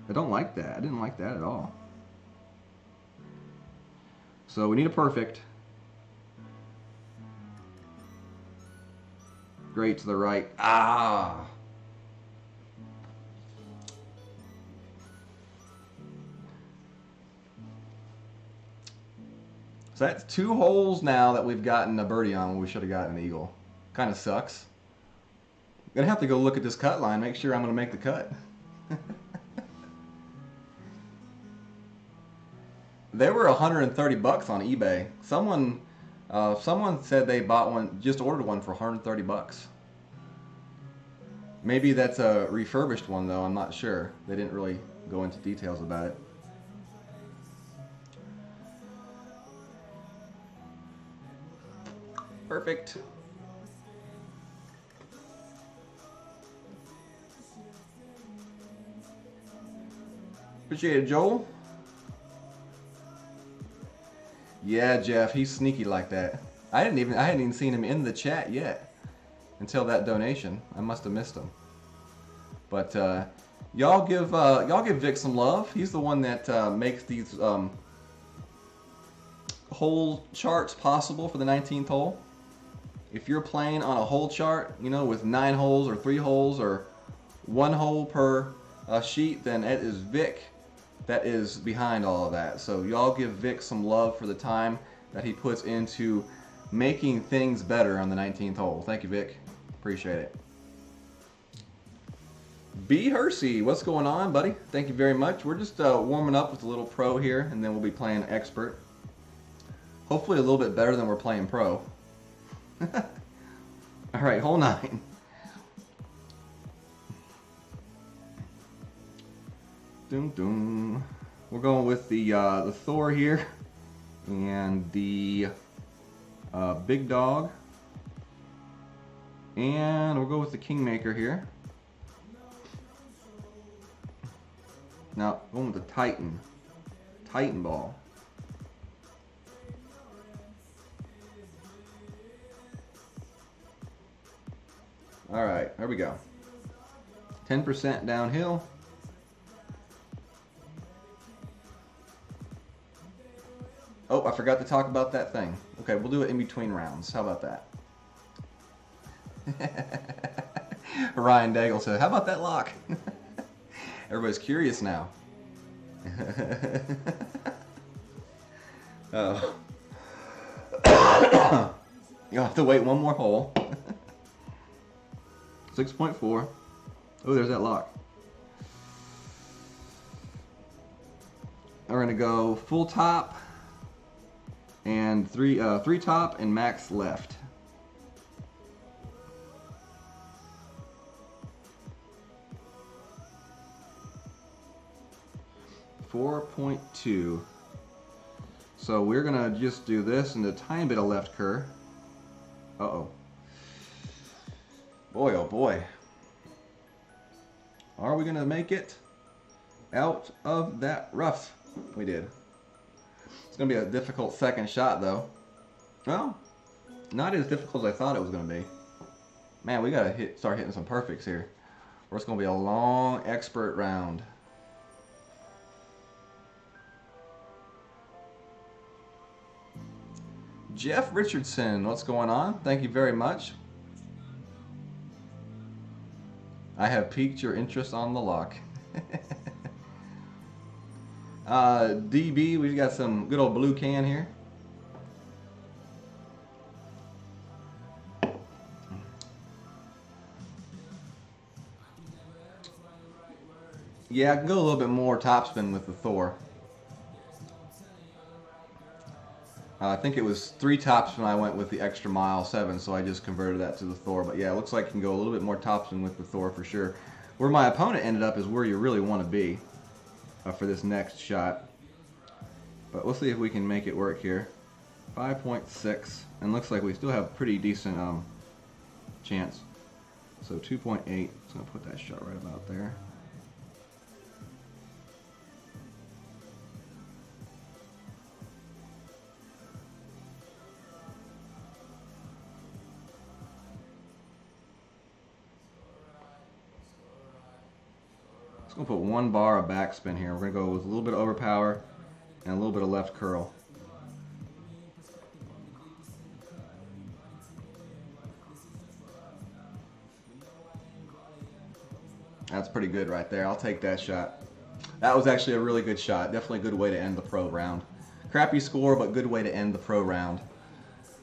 I don't like that. I didn't like that at all. So we need a perfect. Great to the right. Ah! So that's 2 holes now that we've gotten a birdie on when we should have gotten an eagle. Kind of sucks. Gonna have to go look at this cut line, make sure I'm gonna make the cut. They were 130 bucks on eBay. Someone said they bought one, just ordered one for 130 bucks. Maybe that's a refurbished one though, I'm not sure. They didn't really go into details about it. Perfect. Appreciate it, Joel. Yeah, Jeff, he's sneaky like that. I hadn't even seen him in the chat yet until that donation. I must have missed him. But y'all give Vic some love. He's the one that makes these hole charts possible for the 19th hole. If you're playing on a hole chart, you know, with 9 holes or 3 holes or 1 hole per sheet, then it is Vic that is behind all of that. So y'all give Vic some love for the time that he puts into making things better on the 19th hole. Thank you, Vic. Appreciate it. B. Hersey, what's going on, buddy? Thank you very much. We're just warming up with a little pro here, and then we'll be playing expert. Hopefully a little bit better than we're playing pro. All right, hole 9. Dum dum. We're going with the Thor here and the Big Dog, and we'll go with the Kingmaker here. Now going with the Titan ball. All right, there we go. 10% downhill. Oh, I forgot to talk about that thing. Okay, we'll do it in between rounds. How about that? Ryan Daigle said, how about that lock? Everybody's curious now. Oh. You'll have to wait one more hole. 6.4. Oh, there's that lock. We're gonna go full top and three top and max left. .2. So we're gonna just do this and a tiny bit of left cur. Uh-oh. Boy, oh boy. Are we gonna make it out of that rough? We did. It's gonna be a difficult second shot though. Well, not as difficult as I thought it was gonna be. Man, we gotta start hitting some perfects here, or it's gonna be a long expert round. Jeff Richardson, what's going on? Thank you very much. I have piqued your interest on the lock. DB, we've got some good old blue can here. Yeah, I can go a little bit more topspin with the Thor. I think it was 3 topspin I went with the extra mile 7, so I just converted that to the Thor. But yeah, it looks like you can go a little bit more topspin with the Thor for sure. Where my opponent ended up is where you really want to be for this next shot. But we'll see if we can make it work here. 5.6, and looks like we still have pretty decent chance. So 2.8, so I'll put that shot right about there. Just gonna put 1 bar of backspin here. We're gonna go with a little bit of overpower and a little bit of left curl. That's pretty good right there. I'll take that shot. That was actually a really good shot. Definitely a good way to end the pro round. Crappy score, but good way to end the pro round.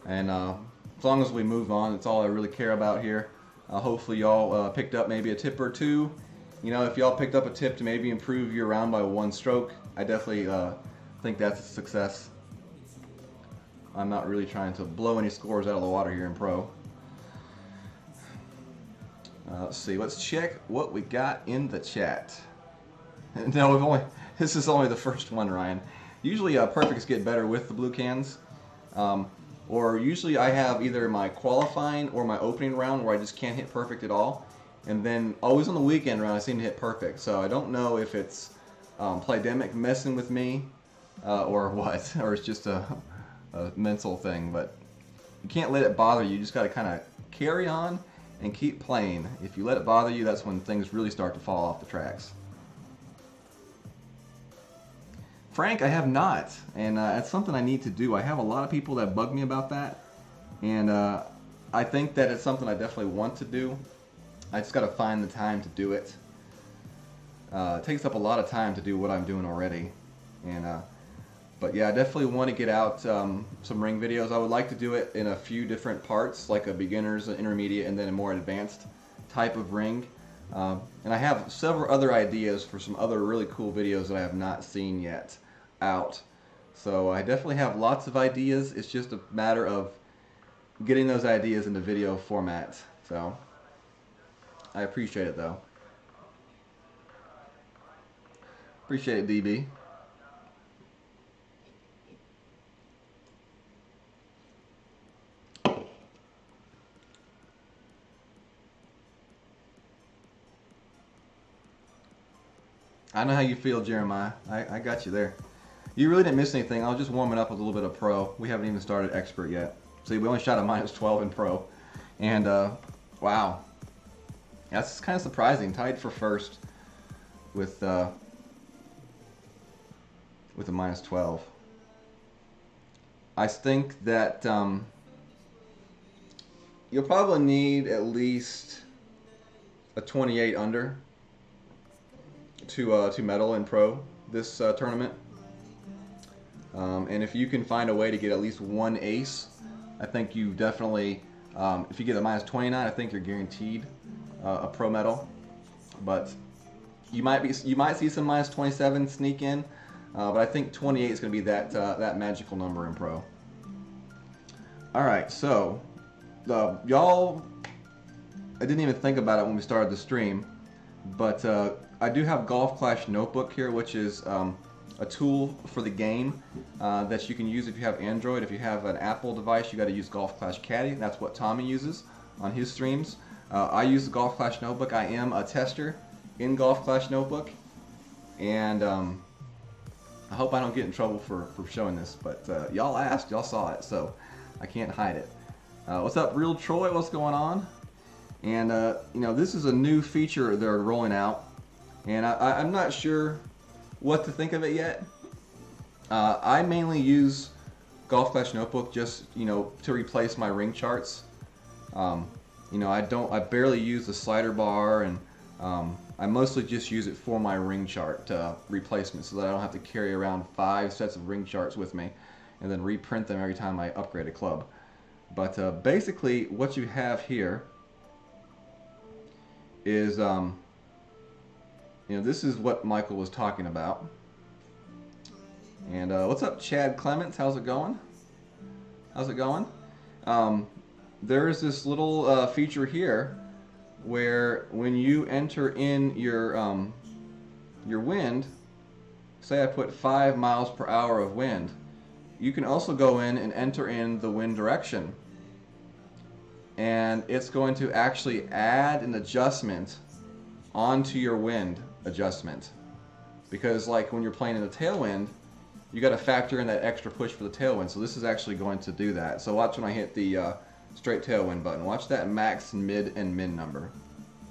And as long as we move on, that's all I really care about here. Hopefully y'all picked up maybe a tip or two. You know, if y'all picked up a tip to maybe improve your round by 1 stroke, I definitely think that's a success. I'm not really trying to blow any scores out of the water here in pro. Let's see, let's check what we got in the chat. No, this is only the first one, Ryan. Usually perfects get better with the blue cans. Or usually I have either my qualifying or my opening round where I just can't hit perfect at all. And then always on the weekend round I seem to hit perfect. So I don't know if it's Playdemic messing with me or what, or it's just a mental thing. But you can't let it bother you. You just got to kind of carry on and keep playing. If you let it bother you, that's when things really start to fall off the tracks. Frank, I have not, and that's something I need to do. I have a lot of people that bug me about that, and I think that it's something I definitely want to do. I just got to find the time to do it. It takes up a lot of time to do what I'm doing already, and but yeah, I definitely want to get out some ring videos. I would like to do it in a few different parts, like a beginner's, an intermediate, and then a more advanced type of ring. And I have several other ideas for some other really cool videos that I have not seen yet out. So I definitely have lots of ideas. It's just a matter of getting those ideas into video format. So I appreciate it though. Appreciate it, DB. I know how you feel, Jeremiah. I got you there. You really didn't miss anything. I was just warming up with a little bit of pro. We haven't even started expert yet. See, we only shot a -12 in pro. And, wow. That's kind of surprising. Tied for first with a -12. I think that you'll probably need at least a 28 under to medal in pro this tournament. And if you can find a way to get at least 1 ace, I think you definitely, if you get a -29, I think you're guaranteed a pro medal. But you might see some -27 sneak in, but I think 28 is going to be that magical number in pro. All right, so y'all, I didn't even think about it when we started the stream, but I do have Golf Clash Notebook here, which is a tool for the game that you can use if you have Android. If you have an Apple device, you got to use Golf Clash Caddy. That's what Tommy uses on his streams. I use the Golf Clash Notebook. I am a tester in Golf Clash Notebook, and I hope I don't get in trouble for showing this, but y'all asked, y'all saw it, so I can't hide it. What's up, Real Troy? What's going on? And you know, this is a new feature they're rolling out, and I'm not sure what to think of it yet. I mainly use Golf Clash Notebook just, you know, to replace my ring charts. You know, I barely use the slider bar, and I mostly just use it for my ring chart replacement, so that I don't have to carry around 5 sets of ring charts with me and then reprint them every time I upgrade a club. But basically what you have here is, you know, this is what Michael was talking about. And what's up, Chad Clements? How's it going? How's it going? There is this little feature here where when you enter in your wind, say I put 5 miles per hour of wind, you can also go in and enter in the wind direction. And it's going to actually add an adjustment onto your wind adjustment. Because like when you're playing in the tailwind, you got to factor in that extra push for the tailwind. So this is actually going to do that. So watch when I hit the straight tailwind button. Watch that max, mid, and min number.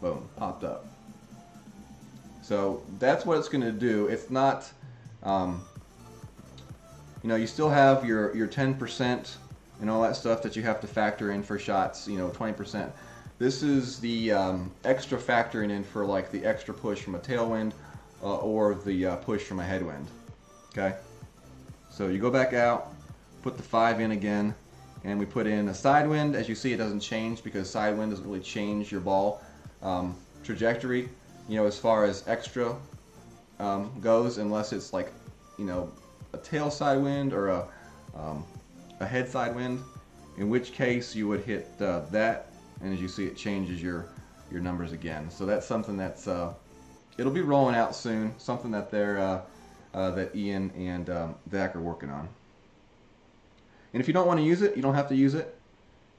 Boom, popped up. So that's what it's going to do. It's not, you still have your 10% and all that stuff that you have to factor in for shots, 20%. This is the extra factoring in for like the extra push from a tailwind or the push from a headwind. Okay? So you go back out, put the 5 in again, and we put in a side wind. As you see, it doesn't change because side wind doesn't really change your ball trajectory, as far as extra goes, unless it's like, a tail side wind or a head side wind, in which case you would hit that, and as you see, it changes your numbers again. So that's something that's it'll be rolling out soon. Something that they're that Ian and Zach are working on. And if you don't want to use it, you don't have to use it.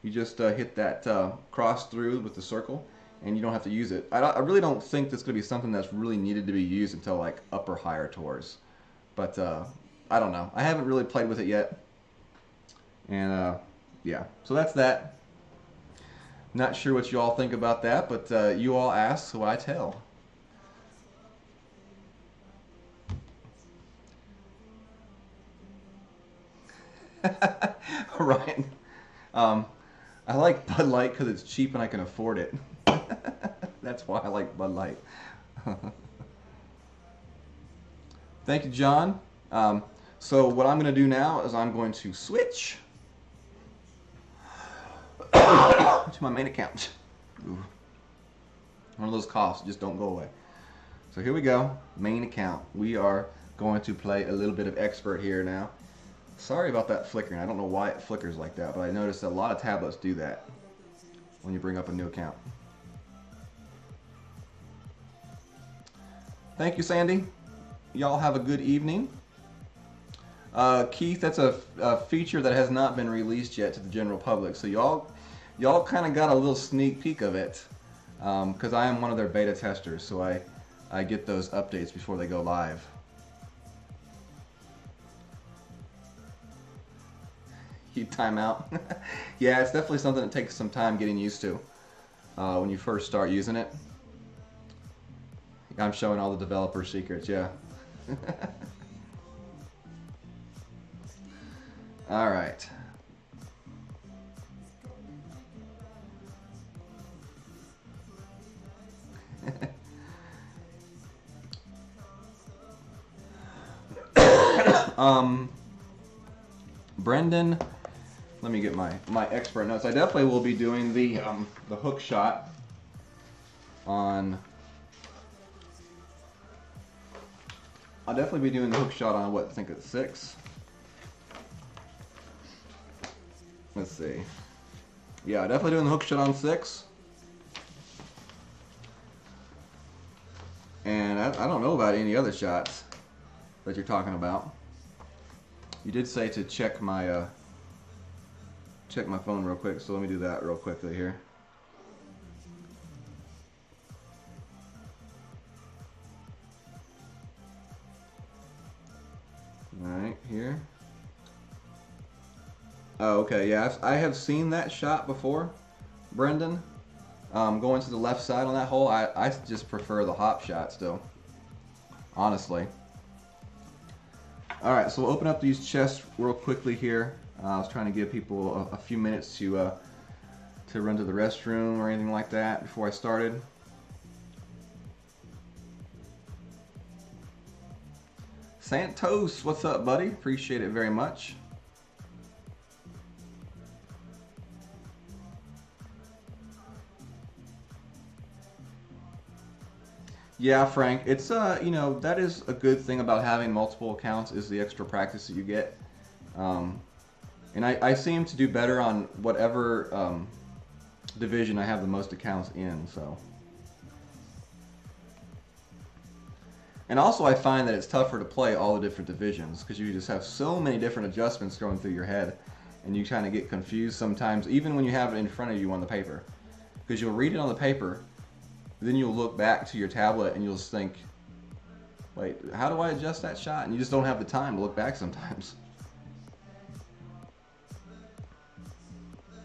You just hit that cross through with the circle, and you don't have to use it. I really don't think that's going to be something that's really needed to be used until like upper higher tours. But I don't know. I haven't really played with it yet. And yeah, so that's that. Not sure what you all think about that, but you all ask, so I tell. Ryan, I like Bud Light because it's cheap and I can afford it. That's why I like Bud Light. Thank you, John. So what I'm going to do now is I'm going to switch to my main account. Ooh. One of those coughs just don't go away. So here we go, main account. We are going to play a little bit of expert here now. Sorry about that flickering. I don't know why it flickers like that, but I noticed that a lot of tablets do that when you bring up a new account. Thank you, Sandy. Y'all have a good evening. Keith, that's a feature that has not been released yet to the general public, so y'all kind of got a little sneak peek of it, because I am one of their beta testers, so I get those updates before they go live. You time out. Yeah, it's definitely something that takes some time getting used to when you first start using it. I'm showing all the developer secrets, yeah. All right. Brendan, let me get my expert notes. I definitely will be doing the hook shot on. I'll definitely be doing the hook shot on what, I think it's 6. Let's see. Yeah, definitely doing the hook shot on 6. And I don't know about any other shots that you're talking about. You did say to check my phone real quick, so let me do that real quickly here. Alright, here. Oh, okay, yeah, I have seen that shot before, Brendan. Going to the left side on that hole, I just prefer the hop shot still, honestly. Alright, so we'll open up these chests real quickly here. I was trying to give people a few minutes to run to the restroom or anything like that before I started. Santos, what's up, buddy? Appreciate it very much. Yeah, Frank, it's that is a good thing about having multiple accounts, is the extra practice that you get. And I seem to do better on whatever division I have the most accounts in, so. And also I find that it's tougher to play all the different divisions because you just have so many different adjustments going through your head and you kind of get confused sometimes even when you have it in front of you on the paper. Because you'll read it on the paper, then you'll look back to your tablet and you'll just think, wait, how do I adjust that shot? And you just don't have the time to look back sometimes.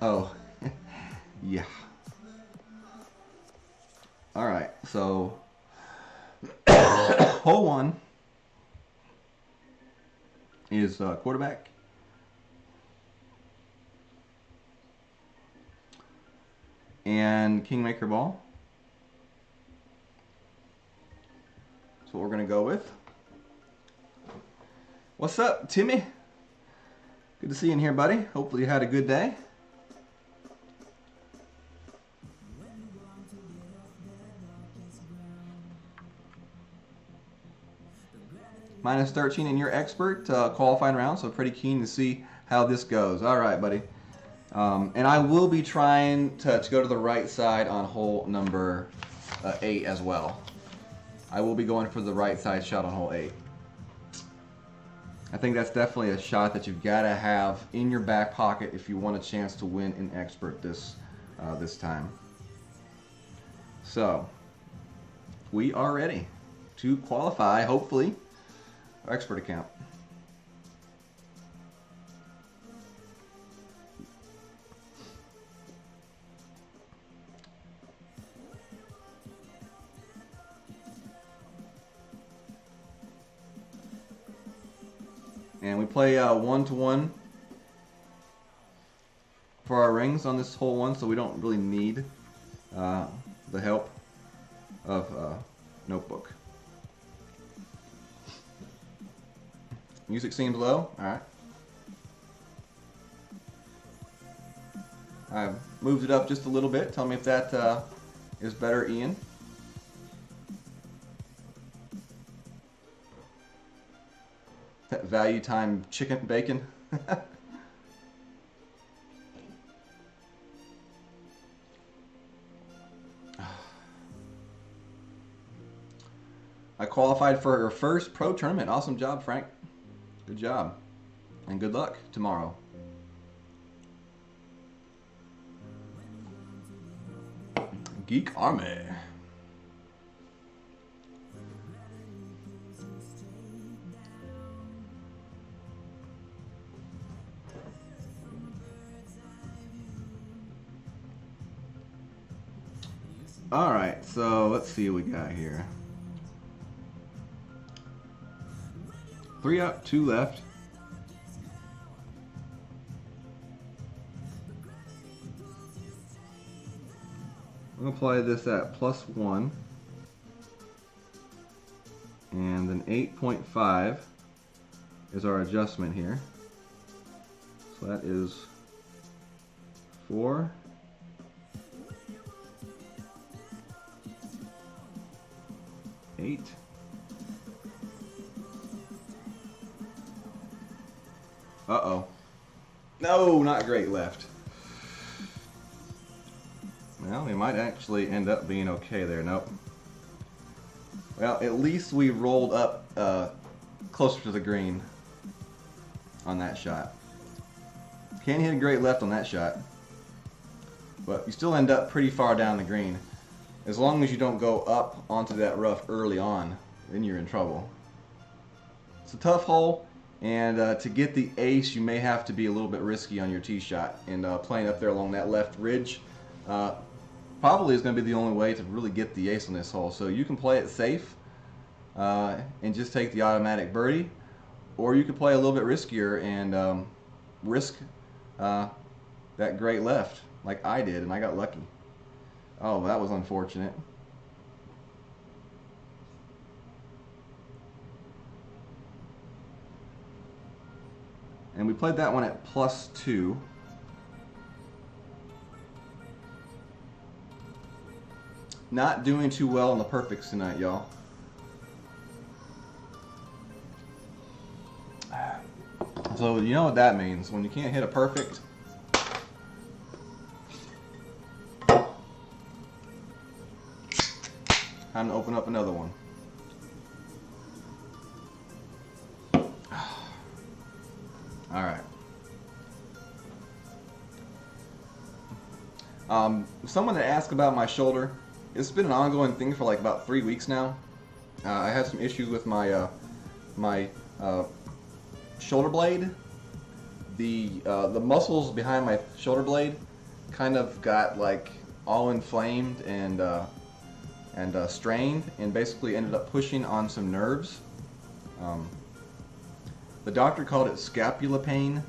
Oh, yeah. All right, so hole one is quarterback. And Kingmaker ball. That's what we're going to go with. What's up, Timmy? Good to see you in here, buddy. Hopefully you had a good day. Minus 13 in your expert qualifying round, so pretty keen to see how this goes. All right, buddy. And I will be trying to go to the right side on hole number 8 as well. I will be going for the right side shot on hole 8. I think that's definitely a shot that you've got to have in your back pocket if you want a chance to win an expert this time. So, we are ready to qualify, hopefully, our expert account. And we play 1-to-1 for our rings on this hole 1, so we don't really need the help of notebook. Music seems low. All right. I've moved it up just a little bit. Tell me if that is better, Ian. That value time chicken bacon. I qualified for her first pro tournament. Awesome job, Frank. Good job. And good luck tomorrow. Geek Army. All right, so let's see what we got here. 3 up, 2 left. I'm gonna play this at +1, and then 8.5 is our adjustment here. So that is 4. 8. Uh-oh. No, not great left. Well, we might actually end up being okay there. Nope. Well, at least we rolled up closer to the green on that shot. Can't hit a great left on that shot. But you still end up pretty far down the green. As long as you don't go up onto that rough early on, then you're in trouble. It's a tough hole, and to get the ace, you may have to be a little bit risky on your tee shot. And playing up there along that left ridge probably is going to be the only way to really get the ace on this hole. So you can play it safe and just take the automatic birdie, or you could play a little bit riskier and risk that great left like I did, and I got lucky. Oh, that was unfortunate. And we played that one at +2. Not doing too well on the perfects tonight, y'all. So you know what that means. When you can't hit a perfect, time to open up another one. Someone that asked about my shoulder. It's been an ongoing thing for like about 3 weeks now. I had some issues with my shoulder blade. The muscles behind my shoulder blade kind of got like all inflamed and strained, and basically ended up pushing on some nerves. The doctor called it scapula pain,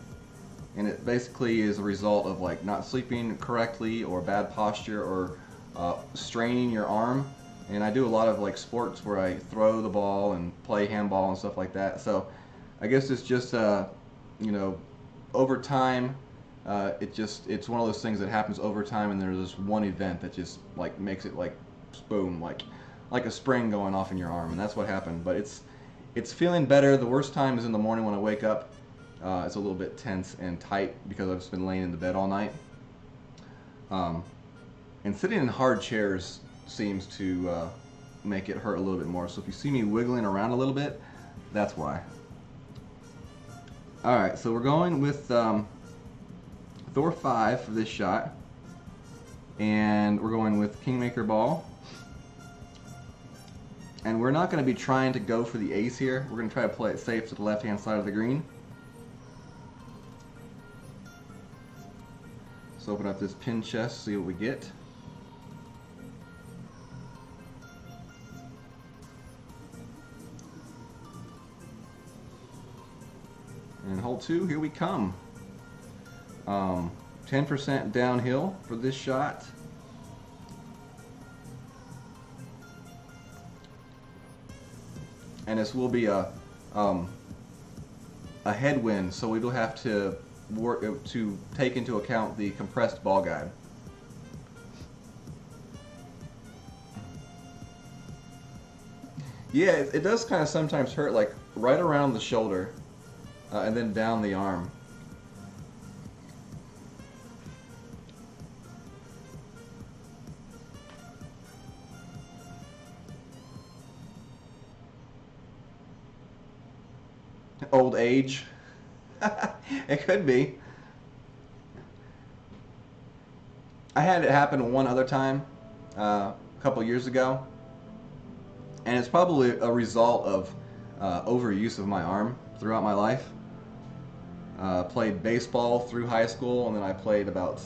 and it basically is a result of like not sleeping correctly or bad posture or straining your arm. And I do a lot of like sports where I throw the ball and play handball and stuff like that. So I guess it's just you know, over time, it's one of those things that happens over time, and there's this one event that just like makes it like boom, like a spring going off in your arm, and that's what happened. But it's feeling better. The worst time is in the morning when I wake up. It's a little bit tense and tight because I've just been laying in the bed all night. And sitting in hard chairs seems to make it hurt a little bit more. So if you see me wiggling around a little bit, that's why. Alright, so we're going with Thor 5 for this shot. And we're going with Kingmaker Ball. And we're not going to be trying to go for the ace here. We're going to try to play it safe to the left-hand side of the green. So open up this pin chest, see what we get. And hole 2, here we come. 10% downhill for this shot. And this will be a headwind, so we will have to work to take into account the compressed ball guide. Yeah, it does kind of sometimes hurt, like right around the shoulder, and then down the arm. Old age. It could be. I had it happen one other time a couple years ago, and it's probably a result of overuse of my arm throughout my life. Played baseball through high school, and then I played about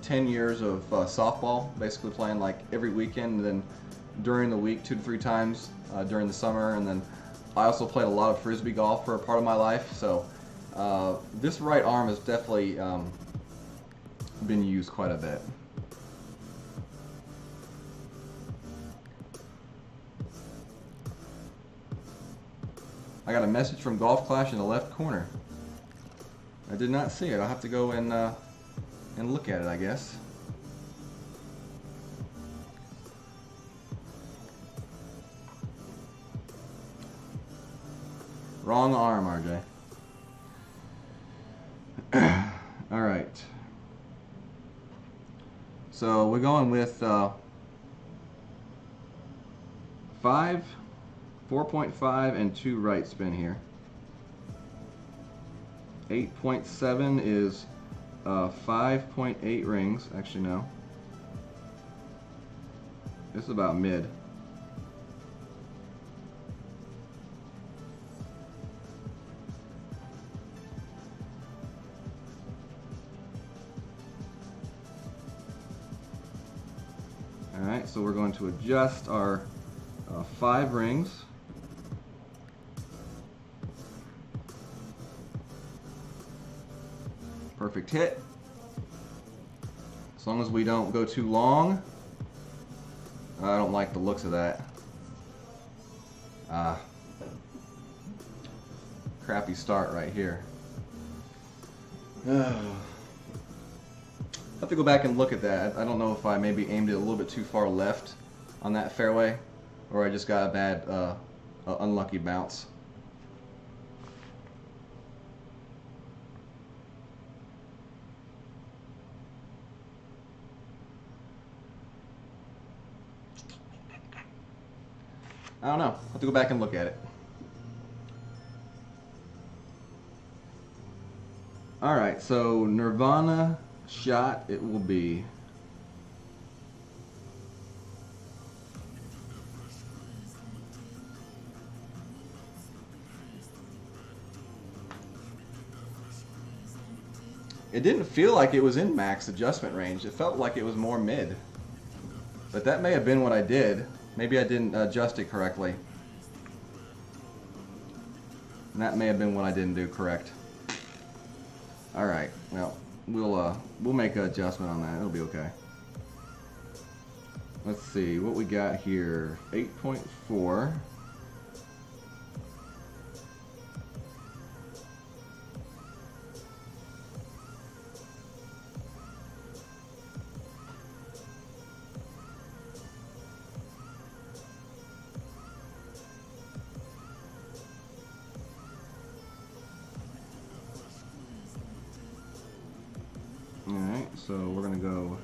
10 years of softball, basically playing like every weekend, and then during the week 2 to 3 times during the summer, and then I also played a lot of frisbee golf for a part of my life. So this right arm has definitely been used quite a bit. I got a message from Golf Clash in the left corner. I did not see it. I'll have to go and look at it, I guess. Wrong arm, RJ. All right. So we're going with 5, 4.5, and 2 right spin here. 8.7 is 5.8 rings. Actually, no. This is about mid. Alright, so we're going to adjust our 5 rings. Perfect hit. As long as we don't go too long. I don't like the looks of that. Crappy start right here. Have to go back and look at that. I don't know if I maybe aimed it a little bit too far left on that fairway, or I just got a bad, unlucky bounce. I don't know. I'll have to go back and look at it. Alright, so Nirvana shot it will be. It didn't feel like it was in max adjustment range. It felt like it was more mid. But that may have been what I did. Maybe I didn't adjust it correctly. And that may have been what I didn't do correct. Alright, well, we'll make an adjustment on that. It'll be okay. Let's see what we got here. 8.4. Alright, so we're gonna go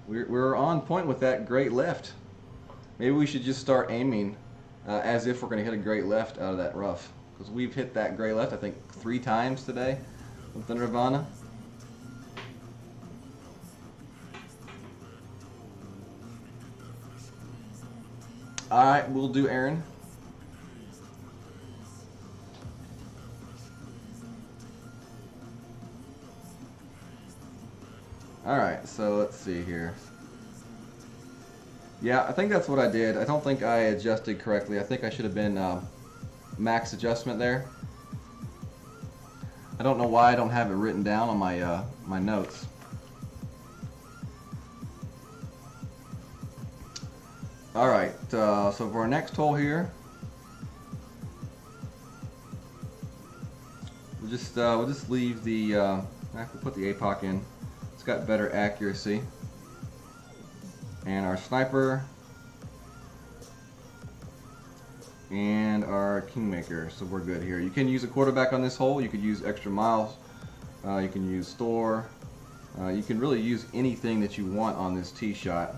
we're on point with that great left. Maybe we should just start aiming as if we're gonna hit a great left out of that rough, because we've hit that great left I think 3 times today with the Nirvana. Alright, we'll do Aaron. Alright, so let's see here. Yeah, I think that's what I did. I don't think I adjusted correctly. I think I should have been max adjustment there. I don't know why I don't have it written down on my my notes. Alright, so for our next hole here, we'll just leave the I have to put the APOC in. It's got better accuracy. And our sniper and our kingmaker, so we're good here. You can use a quarterback on this hole. You could use extra miles. You can use store. You can really use anything that you want on this tee shot.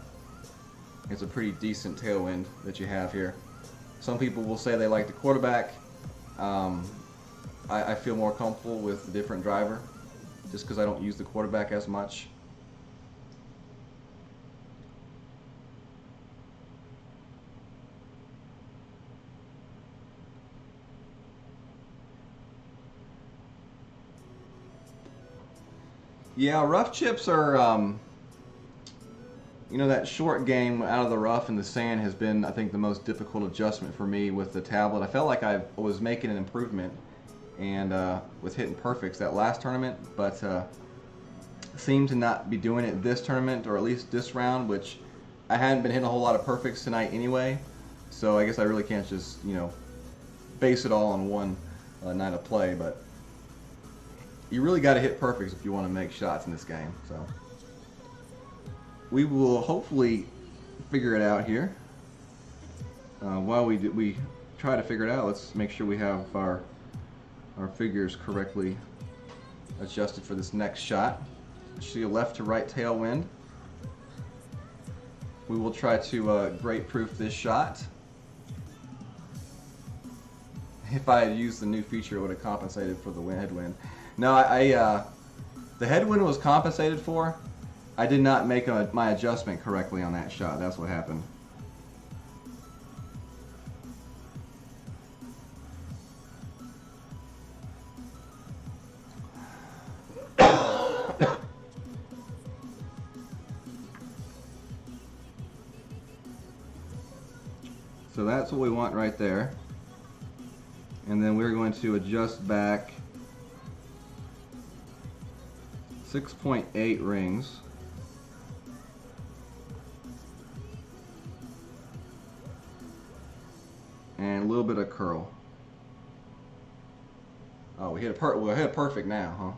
It's a pretty decent tailwind that you have here. Some people will say they like the quarterback. I feel more comfortable with the different driver just because I don't use the quarterback as much. Yeah, rough chips are, you know, that short game out of the rough in the sand has been, I think, the most difficult adjustment for me with the tablet. I felt like I was making an improvement and with hitting perfects that last tournament, but seemed to not be doing it this tournament, or at least this round, which I hadn't been hitting a whole lot of perfects tonight anyway, so I guess I really can't just, you know, base it all on one night of play, but you really got to hit perfects if you want to make shots in this game. So we will hopefully figure it out here. While we try to figure it out, let's make sure we have our figures correctly adjusted for this next shot. See a left to right tailwind. We will try to great proof this shot. If I had used the new feature, it would have compensated for the headwind. No, the headwind was compensated for. I did not make my adjustment correctly on that shot. That's what happened. So that's what we want right there. And then we're going to adjust back 6.8 rings. And a little bit of curl. Oh, we hit a perfect now,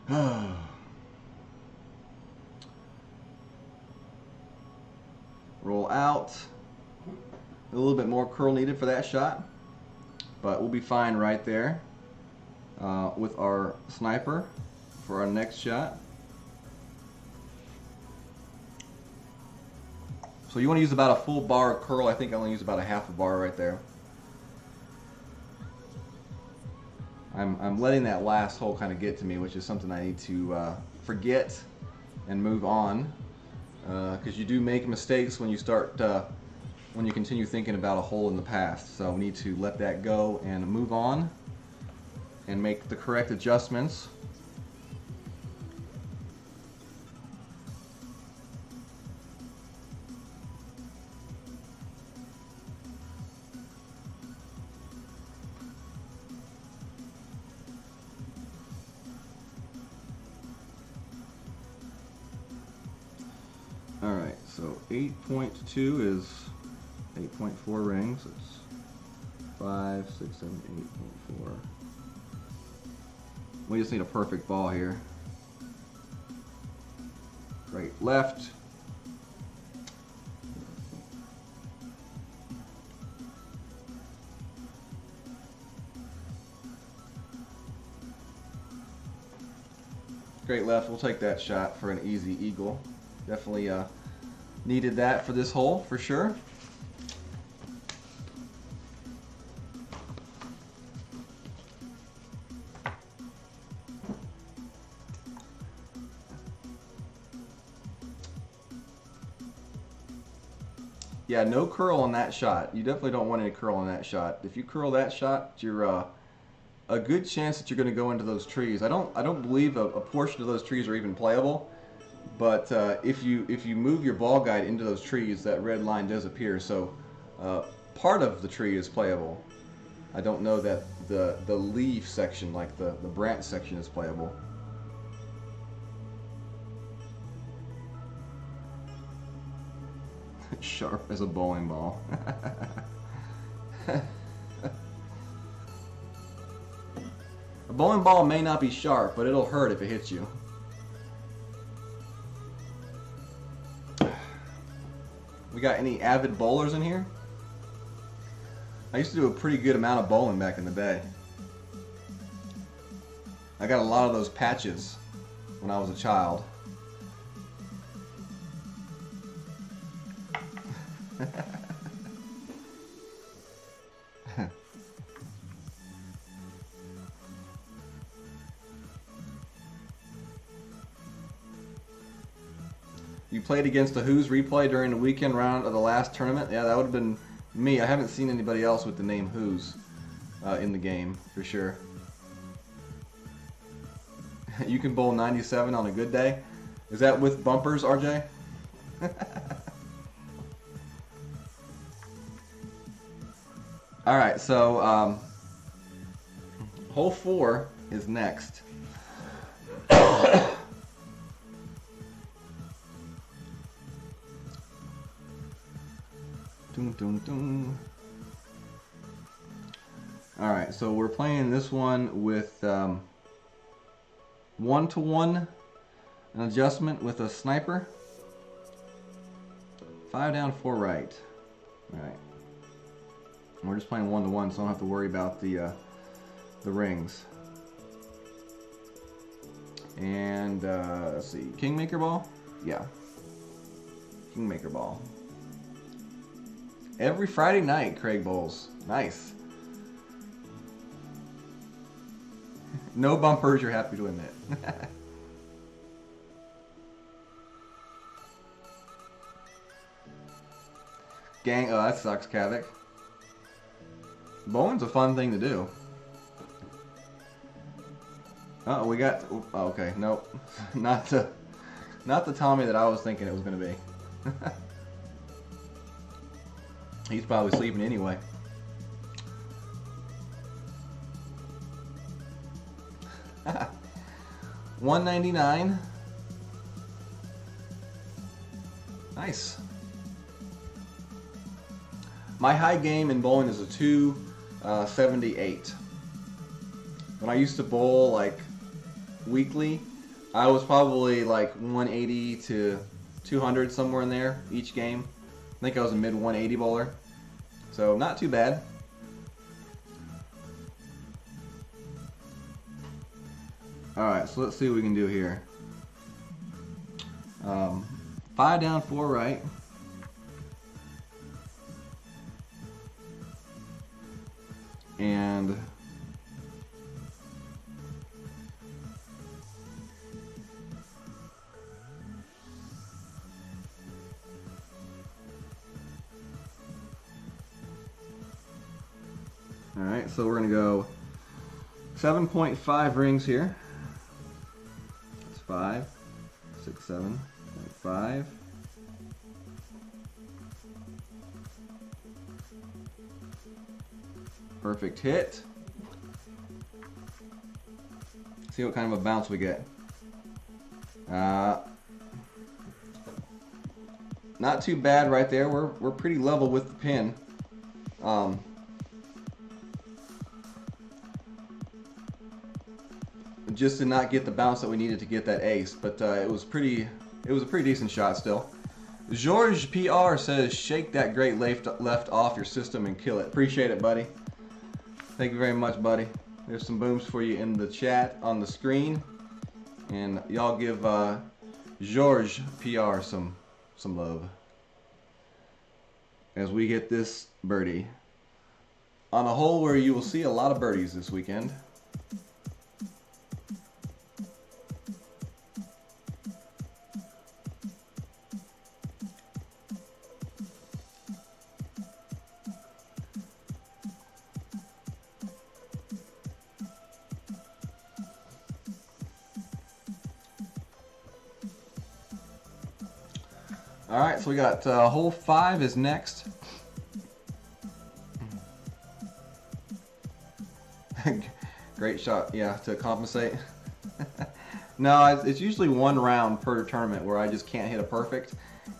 huh? Roll out. A little bit more curl needed for that shot, but we'll be fine right there with our sniper for our next shot. So you want to use about a full bar of curl. I think I only use about a half a bar right there. I'm letting that last hole kind of get to me, which is something I need to forget and move on. because you do make mistakes when you start when you continue thinking about a hole in the past. So we need to let that go and move on and make the correct adjustments. Alright, so 8.2 is 8.4 rings. It's 5, 6, 7, 8.4. We just need a perfect ball here. Right, left. Great left, we'll take that shot for an easy eagle. Definitely needed that for this hole, for sure. Yeah, no curl on that shot. You definitely don't want any curl on that shot. If you curl that shot, you're a good chance that you're going to go into those trees. I don't believe a portion of those trees are even playable. But if you move your ball guide into those trees, that red line does appear. So part of the tree is playable. I don't know that the leaf section, like the branch section, is playable. Sharp as a bowling ball. A bowling ball may not be sharp, but it'll hurt if it hits you. We got any avid bowlers in here? I used to do a pretty good amount of bowling back in the day. I got a lot of those patches when I was a child. You played against the Who's replay during the weekend round of the last tournament? Yeah, that would have been me. I haven't seen anybody else with the name Who's in the game, for sure. You can bowl 97 on a good day? Is that with bumpers, RJ? Alright, so hole 4 is next. Dun, dun, dun. Alright, so we're playing this one with 1-to-1 an adjustment with a sniper. 5 down, 4 right. Alright. We're just playing 1-to-1, so I don't have to worry about the rings. And let's see, Kingmaker ball? Yeah. Kingmaker ball. Every Friday night, Craig bowls. Nice. No bumpers, you're happy to admit. Gang, oh, that sucks, Kavik. Bowling's a fun thing to do. Oh, we got. Oh, okay, nope, not the Tommy that I was thinking it was going to be. He's probably sleeping anyway. $199. Nice. My high game in bowling is a 278. When I used to bowl like weekly, I was probably like 180 to 200, somewhere in there each game. I think I was a mid 180 bowler, so not too bad. Alright, so let's see what we can do here. 5 down, 4 right. And All right, so we're gonna go 7.5 rings here. That's 5, 6, 7.5. Perfect hit. See what kind of a bounce we get. Not too bad right there. We're pretty level with the pin. Just did not get the bounce that we needed to get that ace, but it was a pretty decent shot still. George PR says, "Shake that great left off your system and kill it." Appreciate it, buddy. Thank you very much, buddy. There's some booms for you in the chat on the screen, and y'all give George PR some love as we get this birdie on a hole where you will see a lot of birdies this weekend. All right, so we got hole 5 is next. Great shot, yeah, to compensate. No, it's usually one round per tournament where I just can't hit a perfect,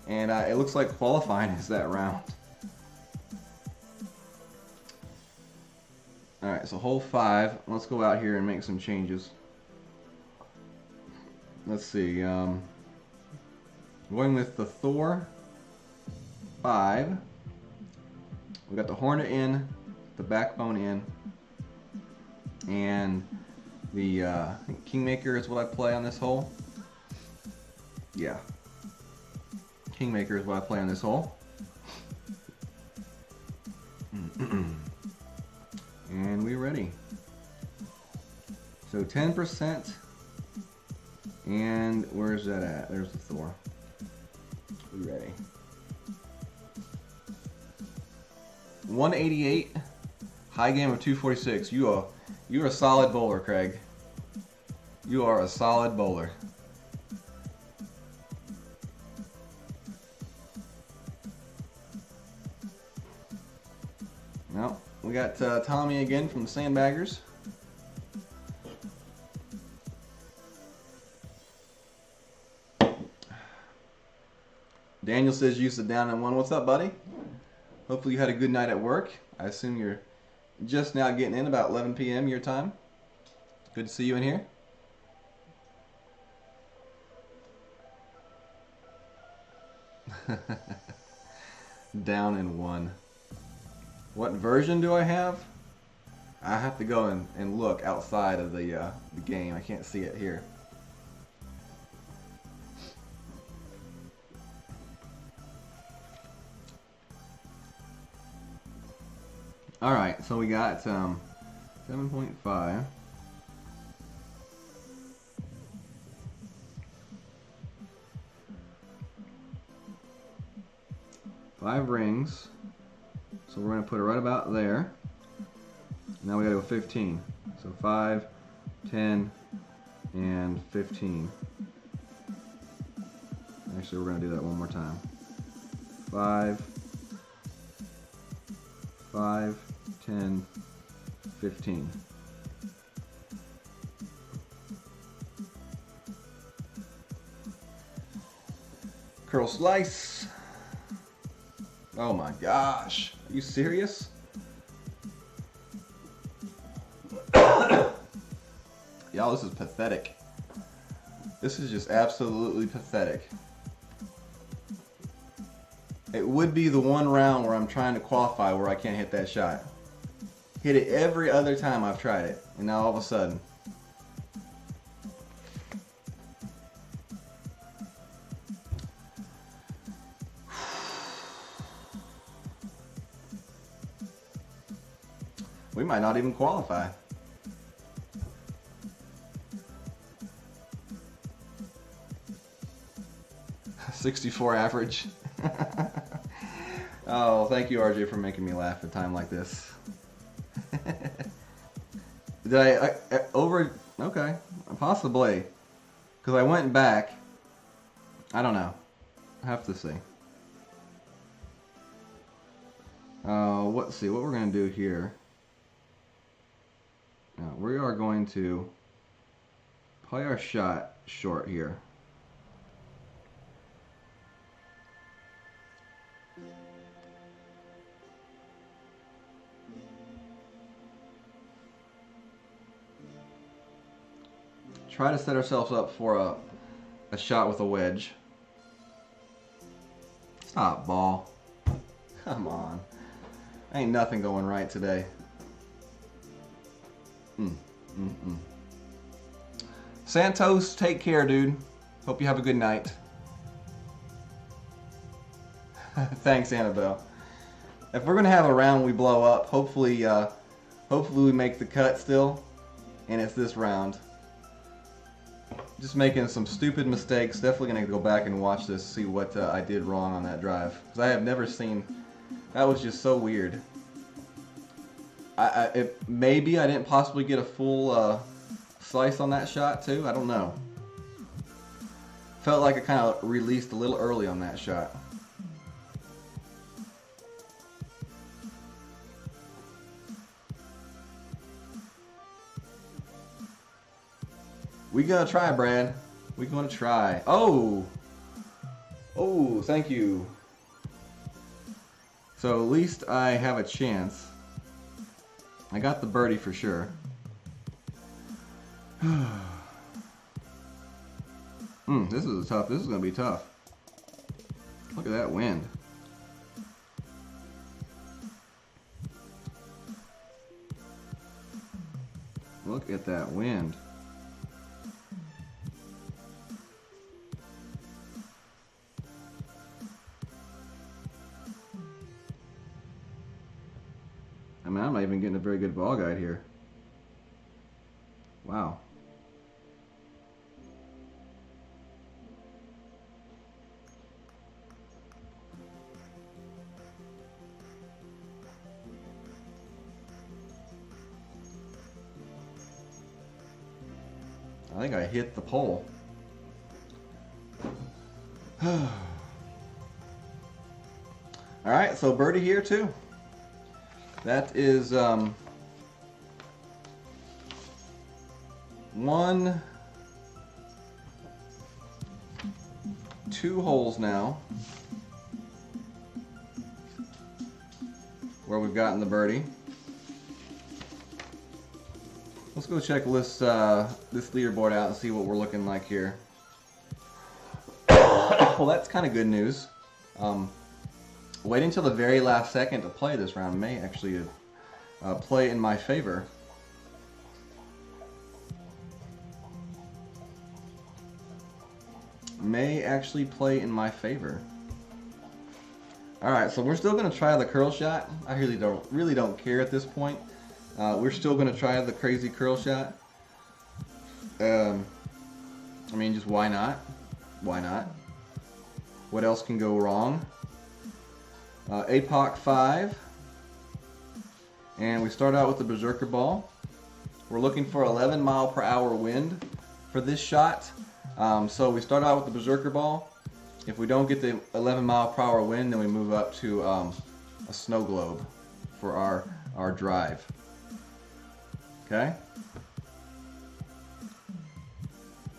and it looks like qualifying is that round. All right, so hole 5. Let's go out here and make some changes. Let's see. Going with the Thor 5. We got the Hornet in, the Backbone in, and the I think Kingmaker is what I play on this hole. Yeah, Kingmaker is what I play on this hole. And we're ready. So 10%. And where's that at? There's the Thor. We ready. 188, high game of 246. You're a solid bowler, Craig. You are a solid bowler. Well, we got Tommy again from the Sandbaggers. Daniel says you sit down and 1. What's up, buddy? Hopefully you had a good night at work. I assume you're just now getting in, about 11 p.m. your time. Good to see you in here. Down in 1. What version do I have? I have to go and look outside of the game. I can't see it here. All right, so we got 7.5. Five rings. So we're going to put it right about there. Now we got to go 15. So 5, 10, and 15. Actually, we're going to do that one more time. 5, 5, 10, 15. Curl slice. Oh my gosh. Are you serious? Y'all, this is pathetic. This is just absolutely pathetic. It would be the one round where I'm trying to qualify where I can't hit that shot. Hit it every other time I've tried it, and now all of a sudden. We might not even qualify. .64 average. Oh, thank you, RJ, for making me laugh at a time like this. Did I over? Okay, possibly. Because I went back. I don't know. I have to see. Let's see what we're going to do here. Now, we are going to play our shot short here. Try to set ourselves up for a shot with a wedge. Stop, ball. Come on. Ain't nothing going right today. Santos, take care, dude. Hope you have a good night. Thanks, Annabelle. If we're gonna have a round we blow up, hopefully we make the cut still, and it's this round. Just making some stupid mistakes. Definitely gonna go back and watch this, see what I did wrong on that drive, because I have never seen. That was just so weird. Maybe I didn't possibly get a full slice on that shot too. I don't know. Felt like I kind of released a little early on that shot. We gonna try, Brad. We gonna try. Oh, thank you. So at least I have a chance. I got the birdie for sure. This is tough. This is gonna be tough. Look at that wind. Look at that wind. I mean, I'm not even getting a very good ball guide here. Wow. I think I hit the pole. Alright, so birdie here too. That is 2 holes now where we've gotten the birdie. Let's go check this leaderboard out and see what we're looking like here. Well, that's kind of good news. Waiting until the very last second to play this round may actually play in my favor. May actually play in my favor. Alright, so we're still going to try the curl shot. I really don't care at this point. We're still going to try the crazy curl shot. I mean, just why not? Why not? What else can go wrong? APOC 5. And we start out with the Berserker ball. We're looking for 11 mile per hour wind for this shot. So we start out with the Berserker ball. If we don't get the 11 mile per hour wind, then we move up to a snow globe for our drive. Okay?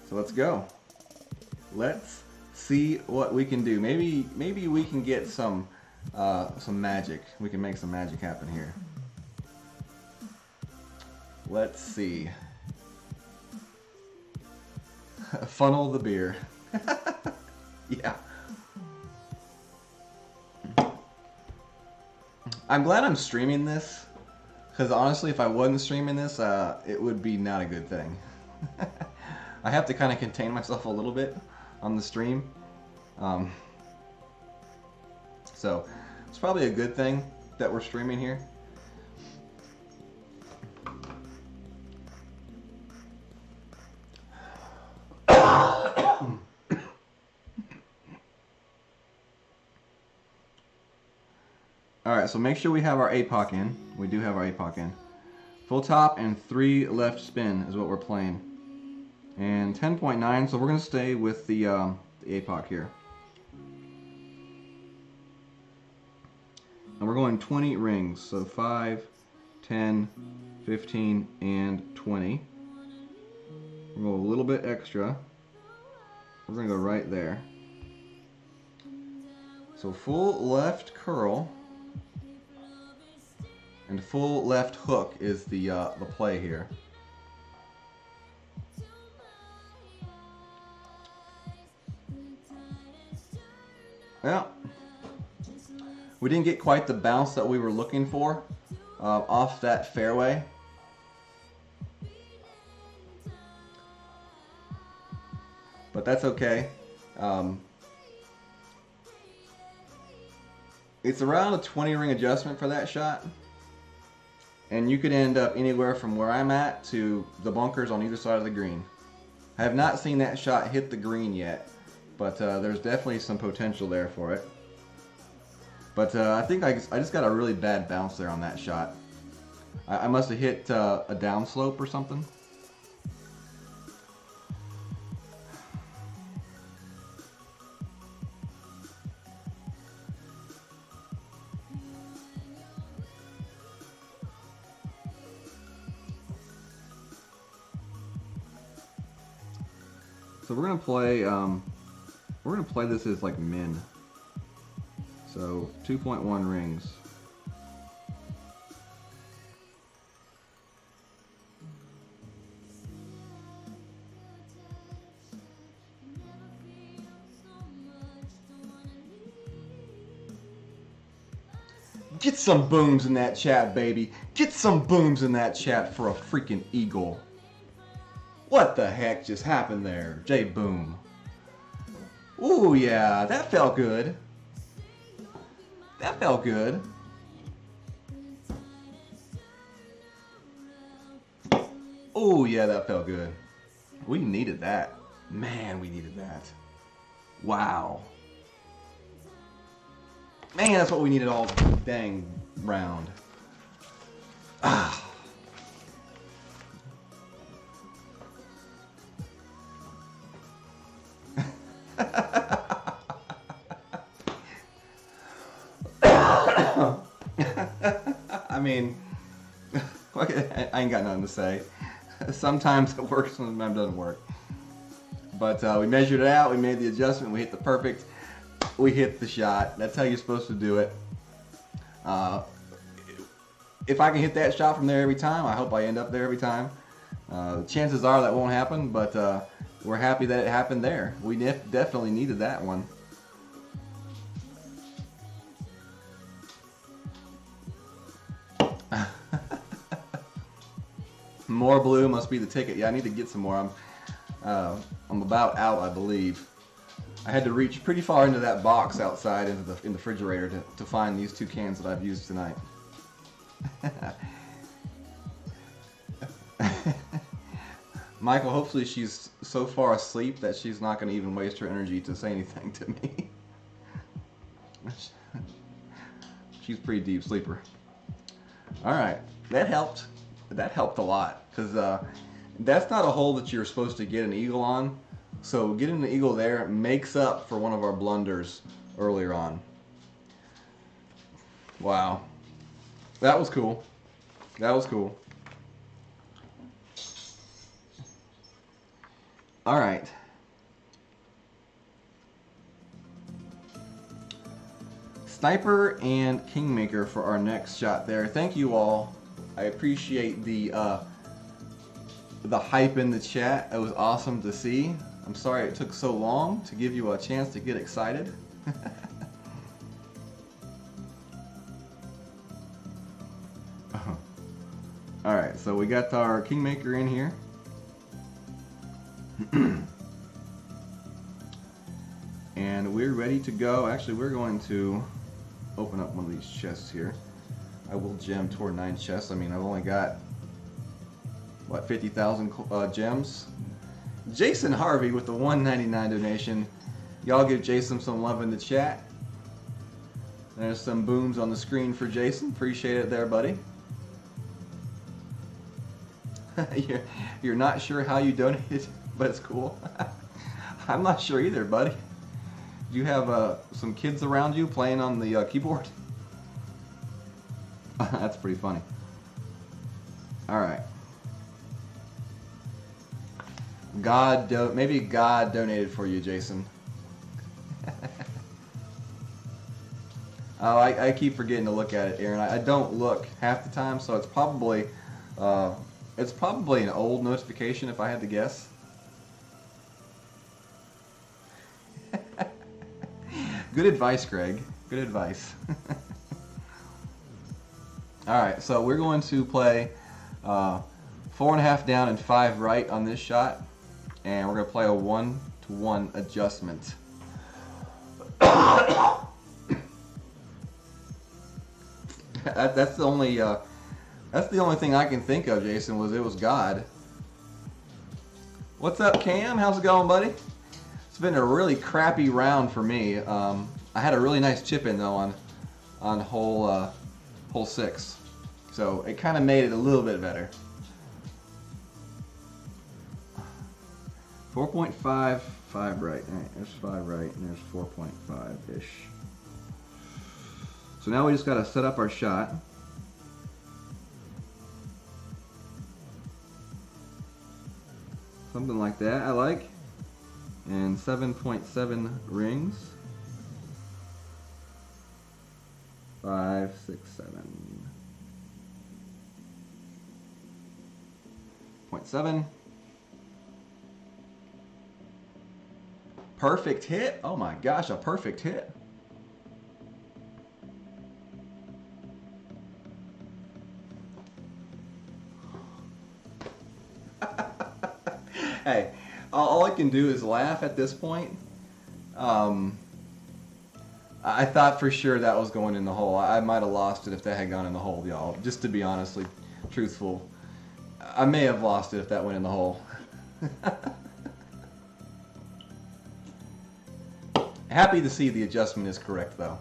So let's go. Let's see what we can do. Maybe we can get some magic. We can make some magic happen here. Let's see. Funnel the beer. Yeah. I'm glad I'm streaming this, because honestly, if I wasn't streaming this, it would be not a good thing. I have to kind of contain myself a little bit on the stream. So it's probably a good thing that we're streaming here. Alright, so make sure we have our APOC in. We do have our APOC in. Full top and 3 left spin is what we're playing. And 10.9, so we're going to stay with the APOC here. And we're going 20 rings, so 5, 10, 15, and 20. We're going to go a little bit extra. We're going to go right there. So full left curl and full left hook is the play here. Well, we didn't get quite the bounce that we were looking for off that fairway. But that's okay. It's around a 20 ring adjustment for that shot. And you could end up anywhere from where I'm at to the bunkers on either side of the green. I have not seen that shot hit the green yet, but there's definitely some potential there for it. But I think I just got a really bad bounce there on that shot. I must have hit a downslope or something. So we're gonna play this as like min. So 2.1 rings. Get some booms in that chat, baby. Get some booms in that chat for a freaking eagle. What the heck just happened there? J Boom. Ooh, yeah, that felt good. That felt good. Oh, yeah, that felt good. We needed that. Man, we needed that. Wow. Man, that's what we needed all dang round. Ah. I mean, I ain't got nothing to say. Sometimes it works, sometimes it doesn't work. But we measured it out, we made the adjustment, we hit the perfect, we hit the shot. That's how you're supposed to do it. If I can hit that shot from there every time, I hope I end up there every time. Chances are that won't happen, but we're happy that it happened there. We definitely needed that one. More blue must be the ticket. Yeah, I need to get some more. I'm about out, I believe. I had to reach pretty far into that box outside in the refrigerator to find these 2 cans that I've used tonight. Michael, hopefully she's so far asleep that she's not going to even waste her energy to say anything to me. She's a pretty deep sleeper. Alright, that helped. That helped a lot, because that's not a hole that you're supposed to get an eagle on. So getting the eagle there makes up for one of our blunders earlier on. Wow. That was cool. That was cool. All right. Sniper and Kingmaker for our next shot there. Thank you all. I appreciate the hype in the chat. It was awesome to see. I'm sorry it took so long to give you a chance to get excited. Alright, so we got our Kingmaker in here. And we're ready to go. Actually, we're going to open up one of these chests here. I will gem toward 9 chests. I mean, I've only got, what, 50,000 gems? Jason Harvey with the $1.99 donation. Y'all give Jason some love in the chat. There's some booms on the screen for Jason. Appreciate it there, buddy. You're not sure how you donated, but it's cool. I'm not sure either, buddy. Do you have some kids around you playing on the keyboard? That's pretty funny. All right. Maybe God donated for you, Jason. Oh, I keep forgetting to look at it, Aaron. I don't look half the time, so it's probably an old notification if I had to guess. Good advice, Greg. Good advice. All right, so we're going to play 4.5 down and 5 right on this shot, and we're going to play a 1-to-1 adjustment. That's the only thing I can think of, Jason. It was God. What's up, Cam? How's it going, buddy? It's been a really crappy round for me. I had a really nice chip in though on hole 6, so it kind of made it a little bit better. 4.5, 5 right. All right, there's 5 right, and there's 4.5 ish. So now we just got to set up our shot. Something like that, I like. And 7.7 rings. 5, 6, 7. 0.7. Perfect hit. Oh my gosh, a perfect hit. Hey, all I can do is laugh at this point. I thought for sure that was going in the hole. I might have lost it if that had gone in the hole, y'all. Just to be honestly truthful. I may have lost it if that went in the hole. Happy to see the adjustment is correct though.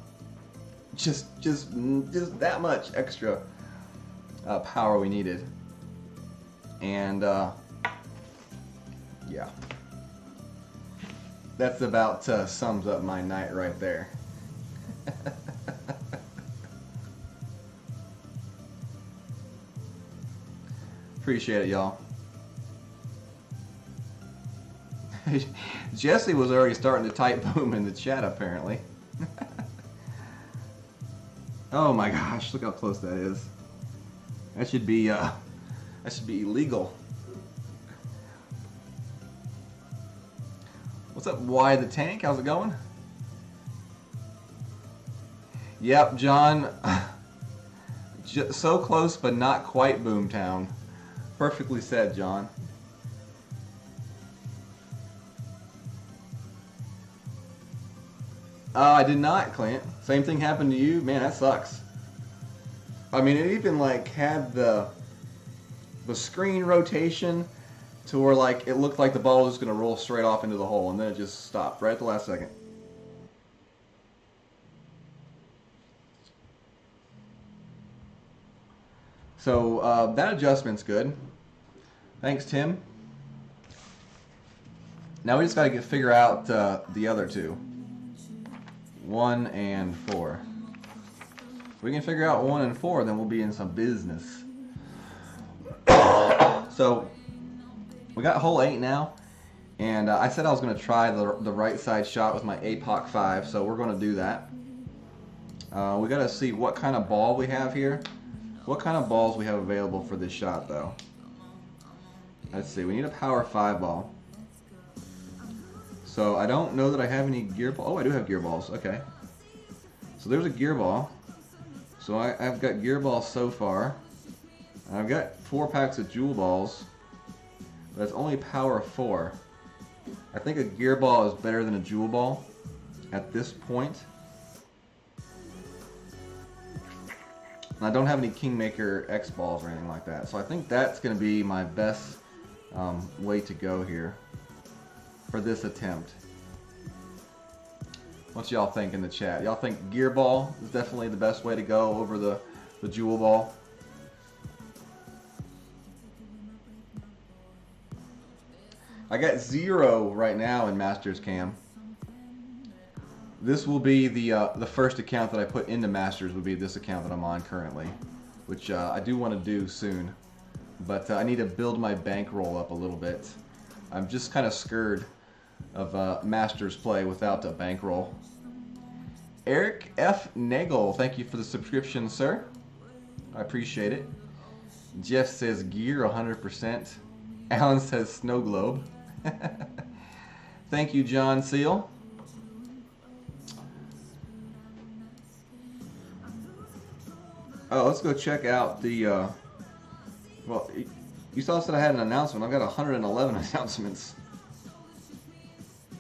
Just that much extra power we needed. And yeah, that's about sums up my night right there. Appreciate it, y'all. Jesse was already starting to type boom in the chat apparently. Oh my gosh, look how close that is. That should be illegal. What's up, Why the Tank? How's it going? Yep, John. So close, but not quite Boomtown. Perfectly said, John. I did not, Clint. Same thing happened to you? Man, that sucks. I mean, it even like had the screen rotation to where like it looked like the ball was going to roll straight off into the hole, and then it just stopped right at the last second. So that adjustment's good. Thanks, Tim. Now we just got to figure out the other two. 1 and 4. If we can figure out 1 and 4, then we'll be in some business. So we got hole 8 now, and I said I was going to try the right side shot with my APOC 5, so we're going to do that. We got to see what kind of ball we have here. What kind of balls we have available for this shot, though. Let's see. We need a power 5 ball. So I don't know that I have any gear ball. Oh, I do have gear balls. Okay. So there's a gear ball. So I've got gear balls so far. I've got 4 packs of jewel balls, but it's only power 4. I think a gear ball is better than a jewel ball at this point. And I don't have any Kingmaker X balls or anything like that. So I think that's going to be my best way to go here for this attempt. What y'all think in the chat? Y'all think gear ball is definitely the best way to go over the jewel ball? I got 0 right now in Masters Cam. This will be the first account that I put into Masters. Would be this account that I'm on currently, which I do want to do soon. But I need to build my bankroll up a little bit. I'm just kind of scared of Masters play without a bankroll. Eric F. Nagel, thank you for the subscription, sir. I appreciate it. Jeff says gear 100%. Alan says snow globe. Thank you, John Seal. Oh, let's go check out the... well, you saw that I had an announcement. I've got 111 announcements.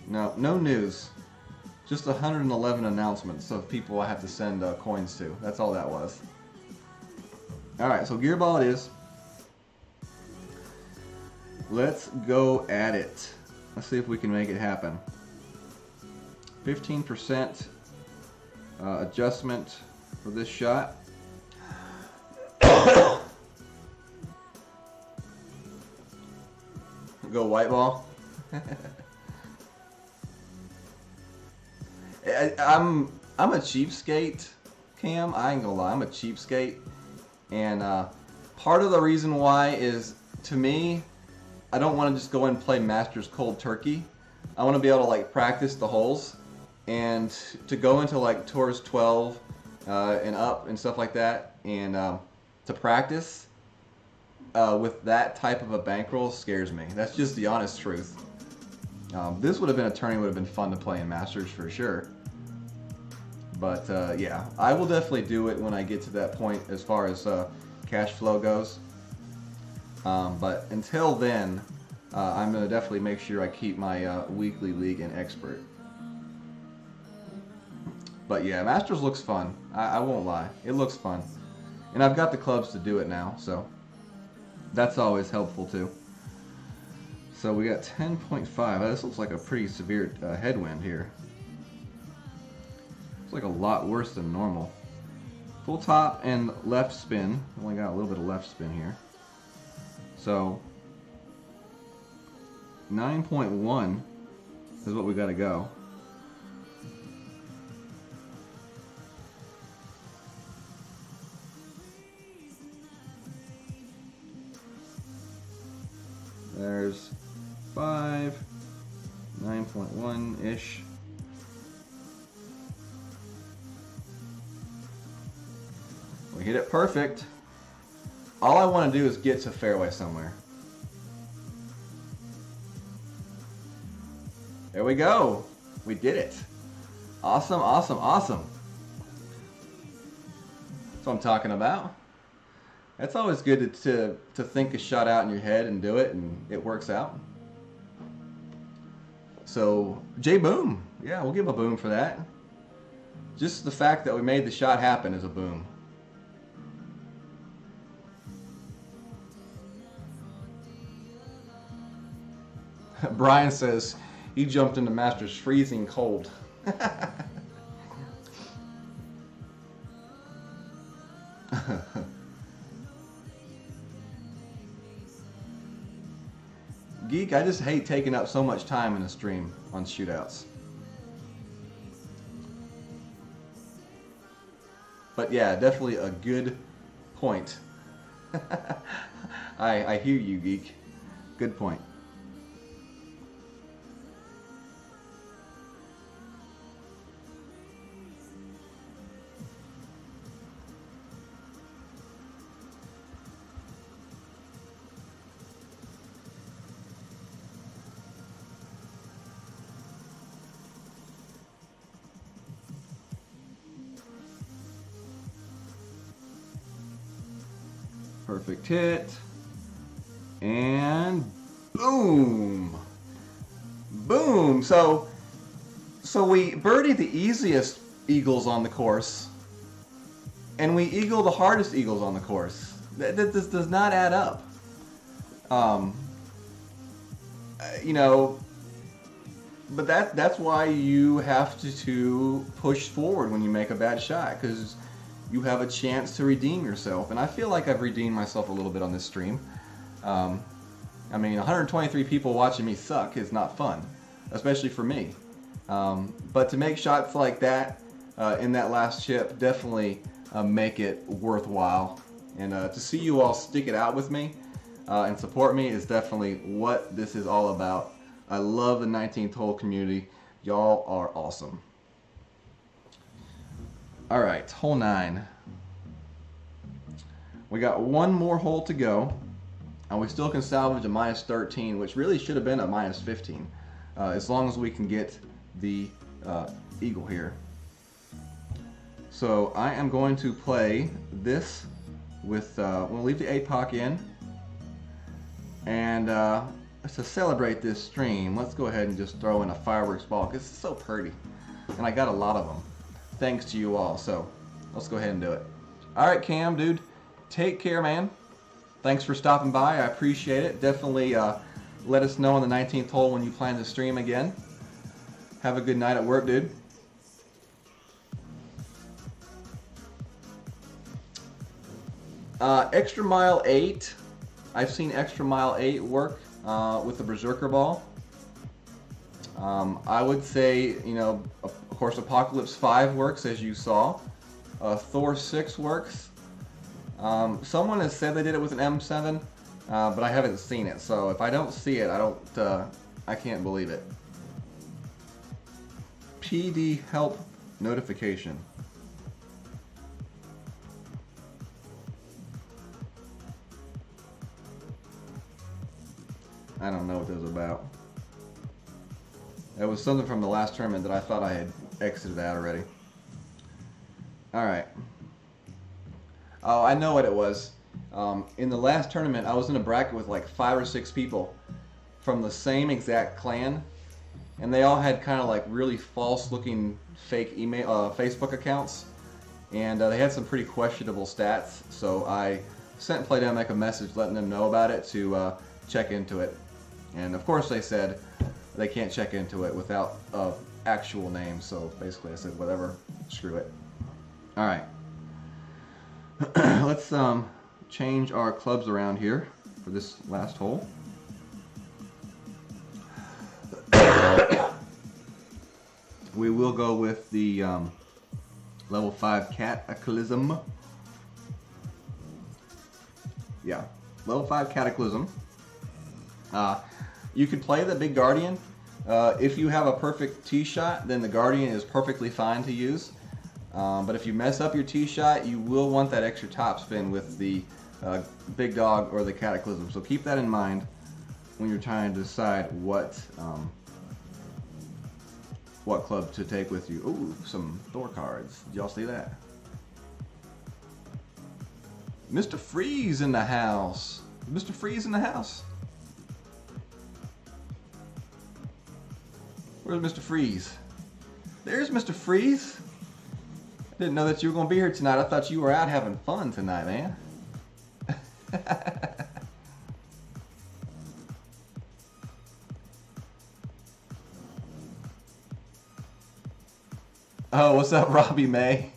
No news. Just 111 announcements of people I have to send coins to. That's all that was. Alright, so gear ball it is. Let's go at it. Let's see if we can make it happen. 15% adjustment for this shot. Go white ball. I'm a cheapskate, Cam. I ain't gonna lie, I'm a cheapskate, and part of the reason why is, to me, I don't want to just go and play Masters cold turkey. I want to be able to like practice the holes, and to go into like Tours 12 and up and stuff like that, and to practice with that type of a bankroll scares me. That's just the honest truth. This would have been a tourney, would have been fun to play in Masters for sure. But yeah, I will definitely do it when I get to that point as far as cash flow goes. But until then, I'm going to definitely make sure I keep my weekly league and expert. But yeah, Masters looks fun. I won't lie. It looks fun. And I've got the clubs to do it now, so that's always helpful too. So we got 10.5. This looks like a pretty severe headwind here. It's like a lot worse than normal. Full top and left spin. Only got a little bit of left spin here. So 9.1 is what we got to go. There's 5, 9.1-ish. We hit it perfect. All I want to do is get to fairway somewhere. There we go. We did it. Awesome, awesome, awesome. That's what I'm talking about. It's always good to think a shot out in your head and do it, and it works out. So, J Boom. Yeah, we'll give a boom for that. Just the fact that we made the shot happen is a boom. Brian says he jumped into Masters freezing cold. Geek, I just hate taking up so much time in a stream on shootouts. But yeah, definitely a good point. I hear you, Geek. Good point. Perfect hit. And boom. Boom. So we birdied the easiest eagles on the course, and we eagle the hardest eagles on the course. This does not add up. You know, but that's why you have to push forward when you make a bad shot, because you have a chance to redeem yourself. And I feel like I've redeemed myself a little bit on this stream. And I mean, 123 people watching me suck is not fun, especially for me. But to make shots like that in that last chip definitely make it worthwhile. And to see you all stick it out with me and support me is definitely what this is all about. I love the 19th hole community. Y'all are awesome. All right, hole 9. We got one more hole to go, and we still can salvage a minus 13, which really should have been a minus 15, as long as we can get the eagle here. So I am going to play this with, we'll leave the APOC in, and to celebrate this stream, let's go ahead and just throw in a fireworks ball, because it's so pretty, and I got a lot of them, thanks to you all, so let's go ahead and do it. All right, Cam, dude, take care, man. Thanks for stopping by, I appreciate it. Definitely let us know on the 19th hole when you plan to stream again. Have a good night at work, dude. Extra Mile 8. I've seen Extra Mile 8 work with the Berserker Ball. I would say, you know, of course, Apocalypse 5 works, as you saw. Thor 6 works. Someone has said they did it with an M7, but I haven't seen it. So if I don't see it, I can't believe it. PD help notification. I don't know what this is about. It was something from the last tournament that I thought I had exited out already. Alright. Oh, I know what it was. In the last tournament, I was in a bracket with like 5 or 6 people from the same exact clan, and they all had kind of like really false-looking fake email, Facebook accounts, and they had some pretty questionable stats. So I sent Playdemic a message letting them know about it to check into it, and of course they said they can't check into it without actual name. So basically, I said whatever, screw it. All right. Let's change our clubs around here for this last hole. We will go with the level 5 Cataclysm. Yeah, level 5 Cataclysm. You could play the Big Guardian. If you have a perfect tee shot, then the Guardian is perfectly fine to use. But if you mess up your tee shot, you will want that extra top spin with the Big Dog or the Cataclysm. So keep that in mind when you're trying to decide what club to take with you. Ooh, some Thor cards. Did y'all see that? Mr. Freeze in the house. Mr. Freeze in the house. Where's Mr. Freeze? There's Mr. Freeze. I didn't know that you were going to be here tonight. I thought you were out having fun tonight, man. Oh, what's up, Robbie May?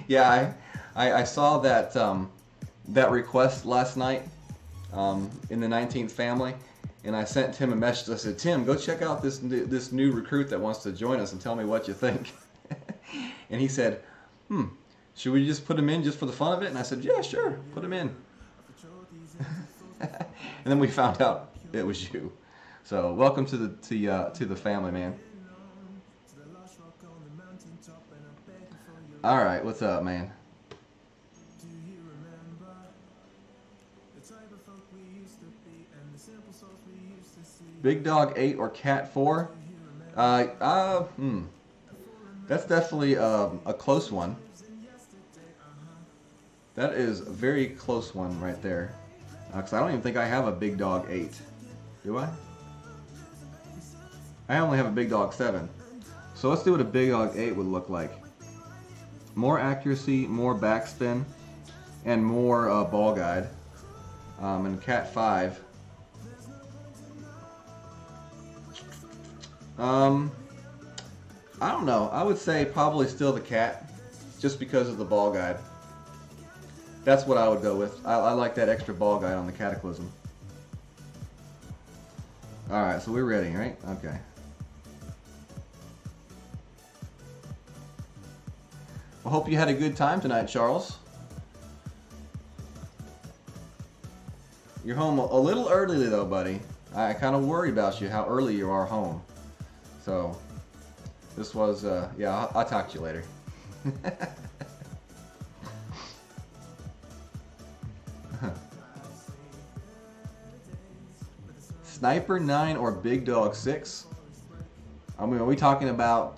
Yeah, I saw that that request last night in the 19th family, and I sent Tim a message. I said, Tim, go check out this new recruit that wants to join us and tell me what you think. And he said, should we just put him in just for the fun of it? And I said, yeah, sure, put him in. And then we found out it was you. So welcome to the family, man. All right, what's up, man? Big Dog 8 or Cat 4? That's definitely a close one. That is a very close one right there. Because I don't even think I have a Big Dog 8. Do I? I only have a Big Dog 7. So let's see what a Big Dog 8 would look like. More accuracy, more backspin, and more ball guide. And Cat 5. I don't know. I would say probably still the Cat, just because of the ball guide. That's what I would go with. I like that extra ball guide on the Cataclysm. All right, so we're ready, right? Okay. I hope you had a good time tonight, Charles. You're home a little early though, buddy. I kind of worry about you, how early you are home. So, this was, yeah, I'll talk to you later. Sniper 9 or Big Dog 6? I mean, are we talking about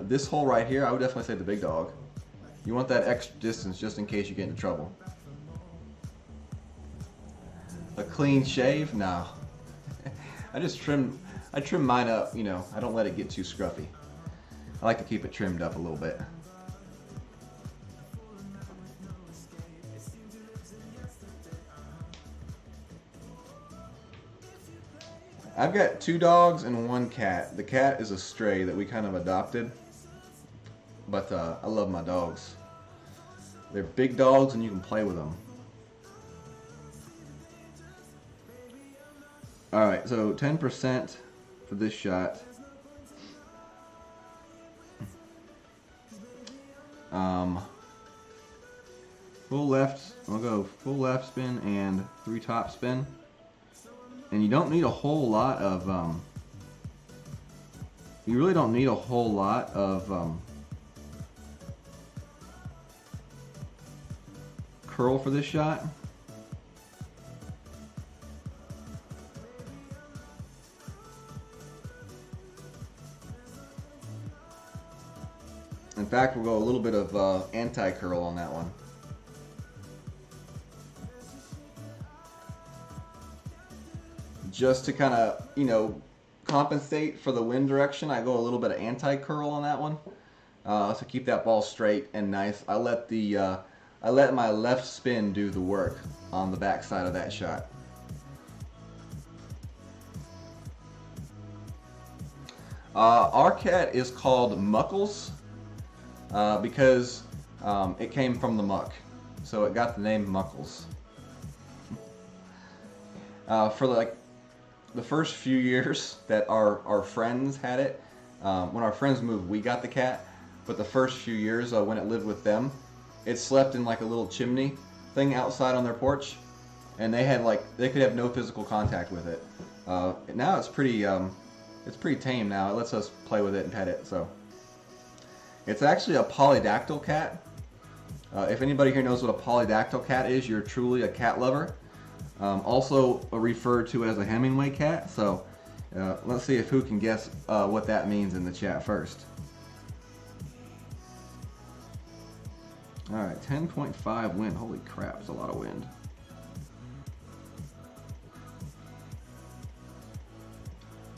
this hole right here? I would definitely say the Big Dog. You want that extra distance just in case you get into trouble. A clean shave? No. I trim mine up, you know, I don't let it get too scruffy. I like to keep it trimmed up a little bit. I've got 2 dogs and 1 cat. The cat is a stray that we kind of adopted. But I love my dogs. They're big dogs and you can play with them. Alright, so 10% for this shot. Full left, I'll go full left spin and 3 top spin. And you don't need a whole lot of, you really don't need a whole lot of curl for this shot. In fact, we'll go a little bit of anti-curl on that one. Just to kind of, you know, compensate for the wind direction, I go a little bit of anti-curl on that one. To keep that ball straight and nice. I let my left spin do the work on the back side of that shot. Our cat is called Muckles because it came from the muck, so it got the name Muckles. For like the first few years that our friends had it, when our friends moved, we got the cat. But the first few years when it lived with them, it slept in like a little chimney thing outside on their porch, and they could have no physical contact with it. Now it's pretty tame now. It lets us play with it and pet it. So it's actually a polydactyl cat. If anybody here knows what a polydactyl cat is, you're truly a cat lover. Also referred to as a Hemingway cat. So let's see if who can guess what that means in the chat first. Alright, 10.5 wind. Holy crap, it's a lot of wind.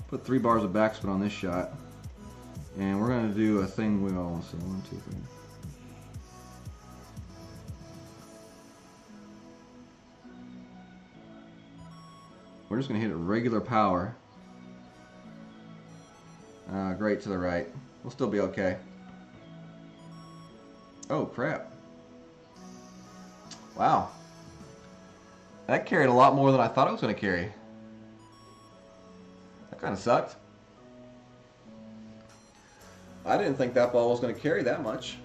Put 3 bars of backspin on this shot. And we're going to do a thing we all see. 1, 2, 3. We're just going to hit it regular power. Great to the right. We'll still be okay. Oh, crap. Wow. That carried a lot more than I thought it was going to carry. That kind of sucked. I didn't think that ball was going to carry that much.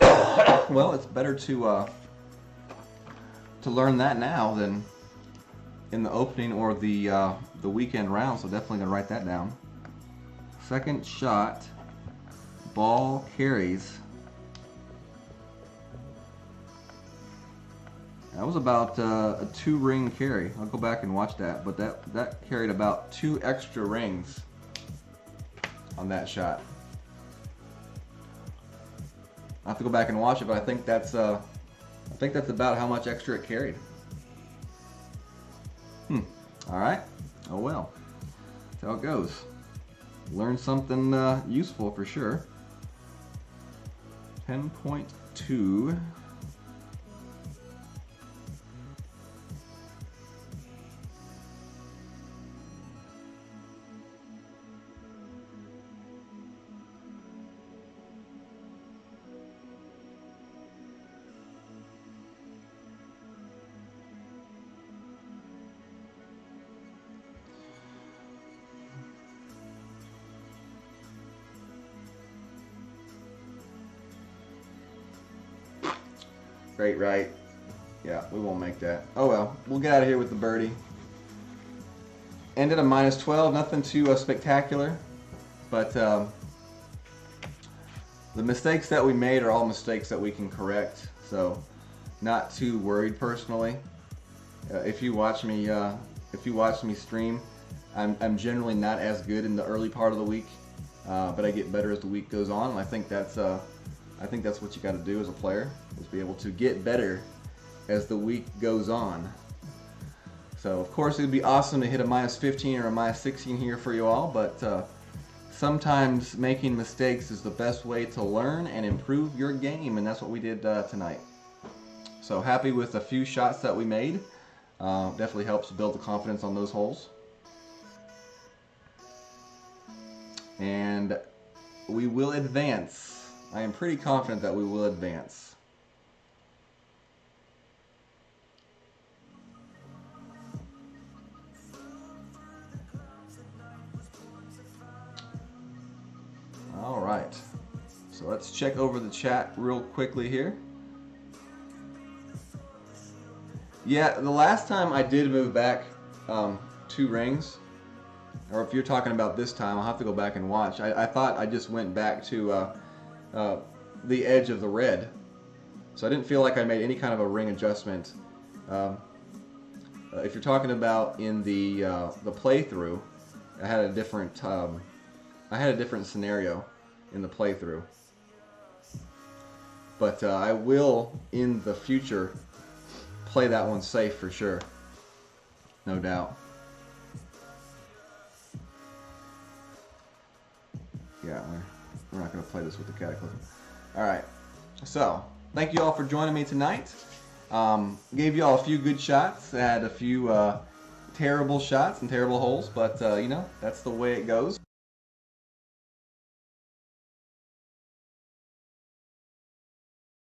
Well, it's better to learn that now than in the opening or the weekend round, so definitely going to write that down. Second shot, ball carries. That was about a 2-ring carry. I'll go back and watch that, but that carried about 2 extra rings on that shot. I'll have to go back and watch it, but I think that's about how much extra it carried. All right. Oh well. That's how it goes. Learn something useful for sure. 10.2. Great right. Yeah, we won't make that. Oh well, we'll get out of here with the birdie. Ended a minus 12, nothing too spectacular, but the mistakes that we made are all mistakes that we can correct, so not too worried personally. If you watch me stream, I'm generally not as good in the early part of the week, but I get better as the week goes on. And I think that's what you got to do as a player, is be able to get better as the week goes on. So of course it would be awesome to hit a minus 15 or a minus 16 here for you all, but sometimes making mistakes is the best way to learn and improve your game, and that's what we did tonight. So happy with a few shots that we made. Definitely helps build the confidence on those holes. And we will advance. I am pretty confident that we will advance. All right, so let's check over the chat real quickly here. Yeah, the last time I did move back 2 rings, or if you're talking about this time, I'll have to go back and watch. I thought I just went back to the edge of the red, so I didn't feel like I made any kind of a ring adjustment. If you're talking about in the playthrough, I had a different scenario in the playthrough, but I will in the future play that one safe for sure, no doubt. Yeah, we're not going to play this with the Cataclysm. All right, so thank you all for joining me tonight. Gave you all a few good shots. I had a few terrible shots and terrible holes, but you know, that's the way it goes.